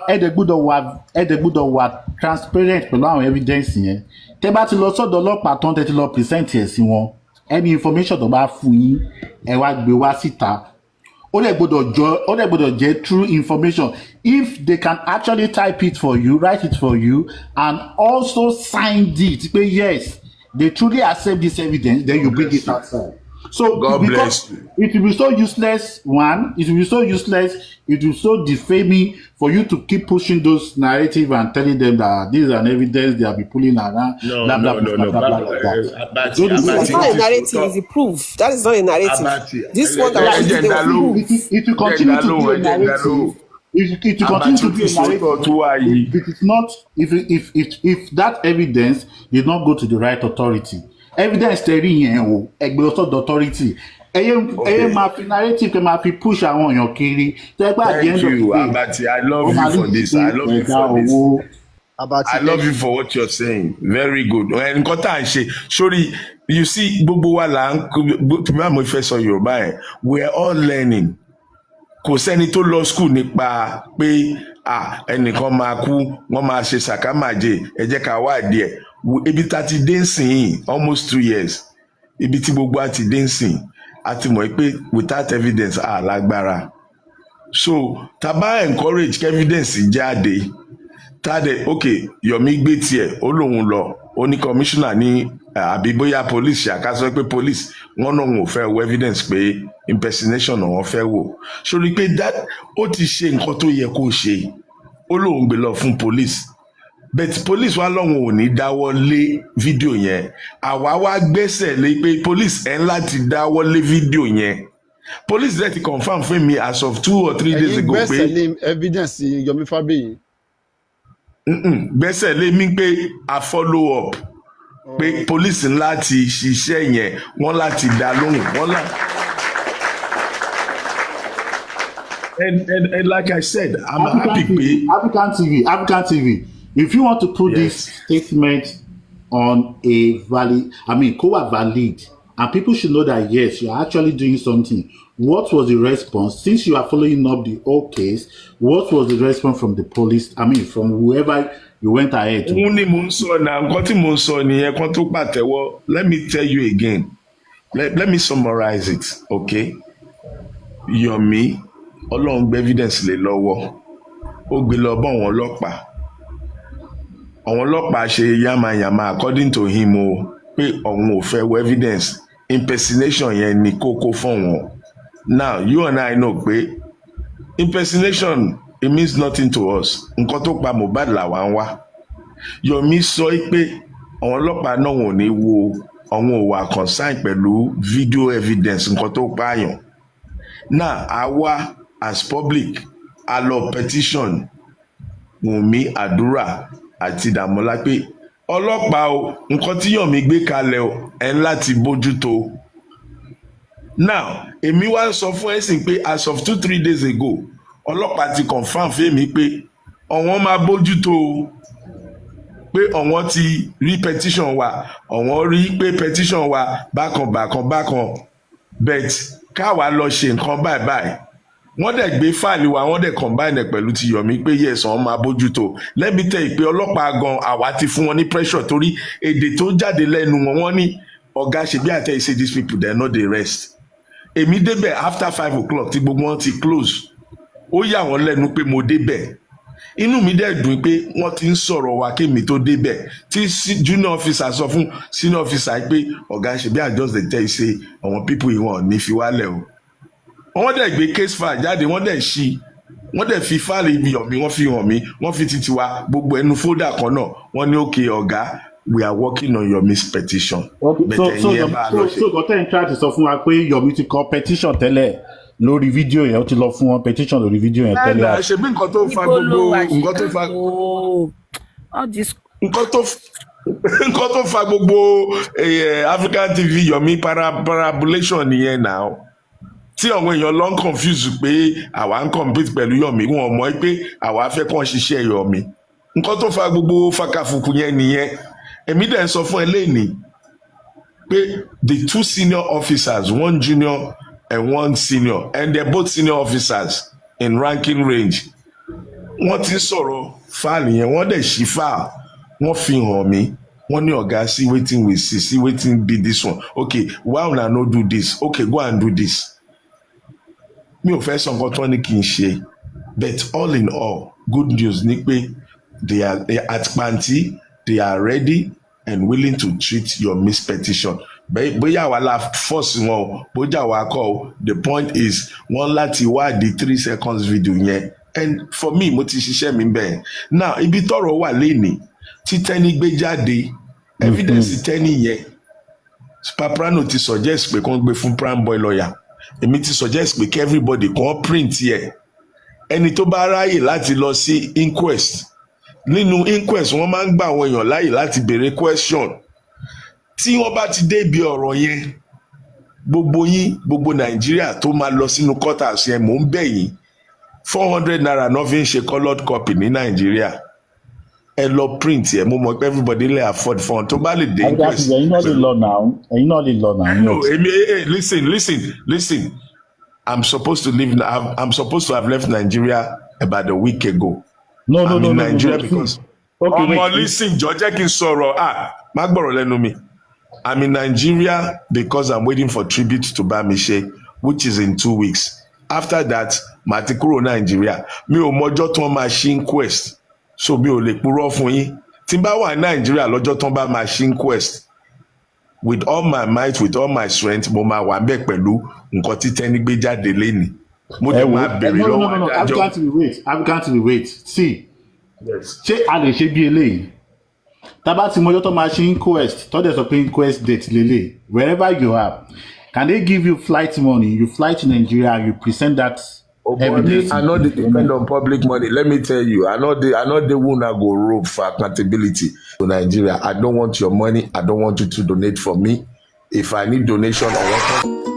ẹ̀dẹ̀ gbọ́dọ̀ wà transparent pẹ̀lú àwọn evidence yẹn. Tẹ́ bá ti lọ sọ́dọ̀ ọlọ́pàá tán tẹ́ ti lọ present ẹ̀ sí wọn any information tó bá fún yín ẹ wá gbé wá síta. Ó dẹ̀ gbọ́dọ̀ jẹ́ true information. If they can actually type it for you, write it for you, and also sign it, say yes, they truly accept this evidence, then you bring it outside. So God bless you. It will be so useless, it will be so useless, it will be so defaming for you to keep pushing those narrative and telling them that this is an evidence they have been pulling around. No. That's not a narrative, it's a proof. That is not a narrative. This one that was if you continue to be a narrative, it will continue to be a narrative. It is not if that evidence did not go to the right authority. Evidence tẹ̀rí yẹn o ẹgbẹ́ ọ̀sọ́dọ̀ authority ẹyẹ máa fi narrative kẹ́ máa fi push àwọn èèyàn kiri tẹ́gbà at the end of the day. Abati, I love you for this. I love you for what you're saying. Very good. Nǹkan tá à ń ṣe sórí you see gbogbo wa là ń tí bá mo fẹ́ sọ Yorùbá yẹn we are all learning. Kò sẹ́ni tó lọ school nípa pé ẹnìkan máa kú wọ́n máa ṣe sàkámàjẹ ẹ jẹ́ ká wá díẹ̀. Ibi tá ti dé nsìn almost 2 years ibi tí gbogbo á ti dé nsìn a ti mọ̀ pé without evidence lágbára so tá bá encourage evidence jáde tádẹ ok Yomi gbé tiẹ̀ ó lóun lọ ó ní commissioner ní àbí bóyá police àkásọ pé police wọn náà ò fẹ́ wo evidence pé impersonation náà wọ́n fẹ́ wò sórí pé ó ti ṣe nǹkan tó yẹ kó ṣe ó lóun gbé lọ fún police. But police wa lọ́wọ́ ò ní dáwọ́ lé fídíò yẹn àwa wá gbẹ́sẹ̀ lé pé police ẹ̀ ń láti dáwọ́ lé fídíò yẹn police dẹ̀ ti confam fún mi as of 2 or 3 days ago pé gbẹ́sẹ̀ lé evidence Yomi Fabiyi. Gbẹ́sẹ̀ lé mi pé a follow up pé police láti ṣiṣẹ́ yẹn wọ́n láti dá lóhùn and like I said, I'm happy pé African TV. If you want to put this statement on a valid, valid, and people should know that yes, you are actually doing something. What was the response? Since you are following up the whole case, what was the response from the police? From whoever you went ahead to. Let me tell you again. Let me summarize it, okay? Yomi, Ọlọ́run gbé evidence lé lọ́wọ́. Ó gbé lọ bá àwọn ọlọ́pàá. Àwọn ọlọ́pàá ṣe yamayama according to him o pé òun ò fẹ́ wo evidence. Impersonation yẹn ni kókó fún wọn. Now, you and I know pé impersonation, it means nothing to us. Nǹkan tó pa Mohbad làwa ń wá. Yomi sọ pé àwọn ọlọ́pàá náà wọn ò ní wo àwọn ò wà concerned pẹ̀lú video evidence nǹkan tó pààyàn. Now, àwa as public, a lọ petition Wunmi Àdúrà àti Dàmọ́lá pé ọlọ́pàá o nǹkan tí Yomi gbé kalẹ̀ o ẹ̀ ń láti bójútó. Now, èmi wá sọ fún ẹ̀sìn pé as of 2-3 days ago, ọlọ́pàá ti confirm fẹ́mi pé ọ̀wọ́n máa bójútó o. Pé ọ̀wọ́n ti rí petition wa, ọ̀wọ́n rí pé petition wa bákan but káwa lọ ṣe nǹkan báyìí. Wọ́n dẹ̀ gbé fáìlì wa, wọ́n dẹ̀ combine pẹ̀lú ti Yomi pé yes, wọ́n máa bójútó. Let me tell you pé ọlọ́pàá gan àwa ti fún wọn ní pressure torí èdè tó jáde lẹ́nu wọn wọ́n ní ọ̀gá ṣe bí àtẹ̀ say these people they no dey rest. Èmi débẹ̀ after 5 o'clock tí gbogbo wọn ti close. Ó yà wọ́n lẹ́nu pé mo débẹ̀. Inú mi dẹ̀ dùn pé wọ́n ti ń sọ̀rọ̀ wa kémi tó débẹ̀ tí junior officer sọ fún senior officer pé ọ̀gá ṣe bí I just dey tell you say àwọn people yìí wọn ní fi wálẹ̀ o. Wọ́n dẹ̀ gbé case file jáde, wọ́n dẹ̀ fi fáìlì ibi Yomi, wọ́n fi hàn mí, wọ́n fi titi wa gbogbo ẹnu folder kan náà, wọ́n ní okay ọ̀gá, we are working on Yomi's petition. Okay. So gọ́tẹ́ ń try to sọ fún wa pé Yomi ti kọ petition tẹ́lẹ̀ lórí fídíò yẹn, ó ti lọ fún wọn petition lórí fídíò yẹn tẹ́lẹ̀. Ṣe bí nǹkan tó fa gbogbo African TV Yomi parabulation nìyẹn náà. Tí àwọn èèyàn lọ ń confuse pé àwa ń compete pẹ̀lú Yomi, wọn mọ̀ pé àwa fẹ́ kàn ṣiṣẹ́ Yomi. Nǹkan tó fa gbogbo fakafuku yẹn nìyẹn. Èmi dẹ̀ ń sọ fún ẹ lẹ́nìí pé the 2 senior officers, 1 junior and 1 senior, and they're both senior officers in ranking range. Wọ́n ti sọ̀rọ̀ fáàlì yẹn, wọ́n dẹ̀ ṣí fáàlì, wọ́n fi hàn mí, wọ́n ní ọ̀gá see wetin we see wetin be this one. Okay, why una no do this? Okay, go and do this. Mi ò fẹ́ sọ nǹkan tó ní kí n ṣe, but all in all, good news ni pé they are at Panti, they are ready and willing to treat your petition. Bóyá àwa la force wọn o, bóyá àwa kọ́ o, the point is wọ́n láti wá di 3 seconds video yẹn, and for me mo ti ṣiṣẹ́ mi bẹ́ẹ̀. Now ibi tọ́rọ̀ wà lénìí tí Tẹ́ni gbé jáde evidence Tẹ́ni yẹn Paprano ti suggest pé kó gbé fún prime boy lawyer. Èmi ti suggest pé kí everybody kàn print yẹ ẹni tó bá ráyè láti lọ sí inquest. Nínú inquest wọ́n máa ń gba àwọn èèyàn láyè láti béèrè question. Tí wọ́n bá ti dé ibi ọ̀rọ̀ yẹn, gbogbo yín, gbogbo Nàìjíríà tó máa lọ sínú courthouse yẹn, mò ń bẹ̀ yín, 400 naira náà fi ń ṣe colored copy ní Nàìjíríà. Ẹ lọ print yẹ, mo mọ̀ pé everybody lè afford fund tó bá lè dé inquest. Ẹ̀yin náà lè lọ now. No, listen. I'm supposed to have left Nigeria about a week ago. I'm in Nigeria because listen, jọ̀ọ́ jẹ́ kí n sọ̀rọ̀ má gbọ́rọ̀ lẹ́nu mi. I'm in Nigeria because I'm waiting for tribute to Bamishe, which is in 2 weeks. After that, màá ti kúrò Nigeria. Mi ò mọjọ́ tí wọ́n máa ṣe inquest, so mi ò lè purọ́ fún yín. Tí n bá wà ní Nigeria lọ́jọ́ tí wọ́n bá máa ṣe inquest, with all my might, with all my strength, mo máa wà bẹ́ẹ̀ pẹ̀lú nǹkan tí Tẹ́ni gbé jáde lénìí. Mo dẹ̀ máa bèrè lọ́wọ́ adájọ́. African TV wait. See. Yes. Ṣé a lè ṣe bí eléyìí? Tábà tí mọ́jọ́ tó máa ṣe inquest, tó dẹ̀ sọ pé inquest date lélẹ̀, wherever you are, can they give you flight money? You fly to Nigeria, you present that evidence. I know they depend on public money. Let me tell you, I know the one I go rope for accountability to Nigeria. I don't want your money. I don't want you to donate for me. If I need donation or what.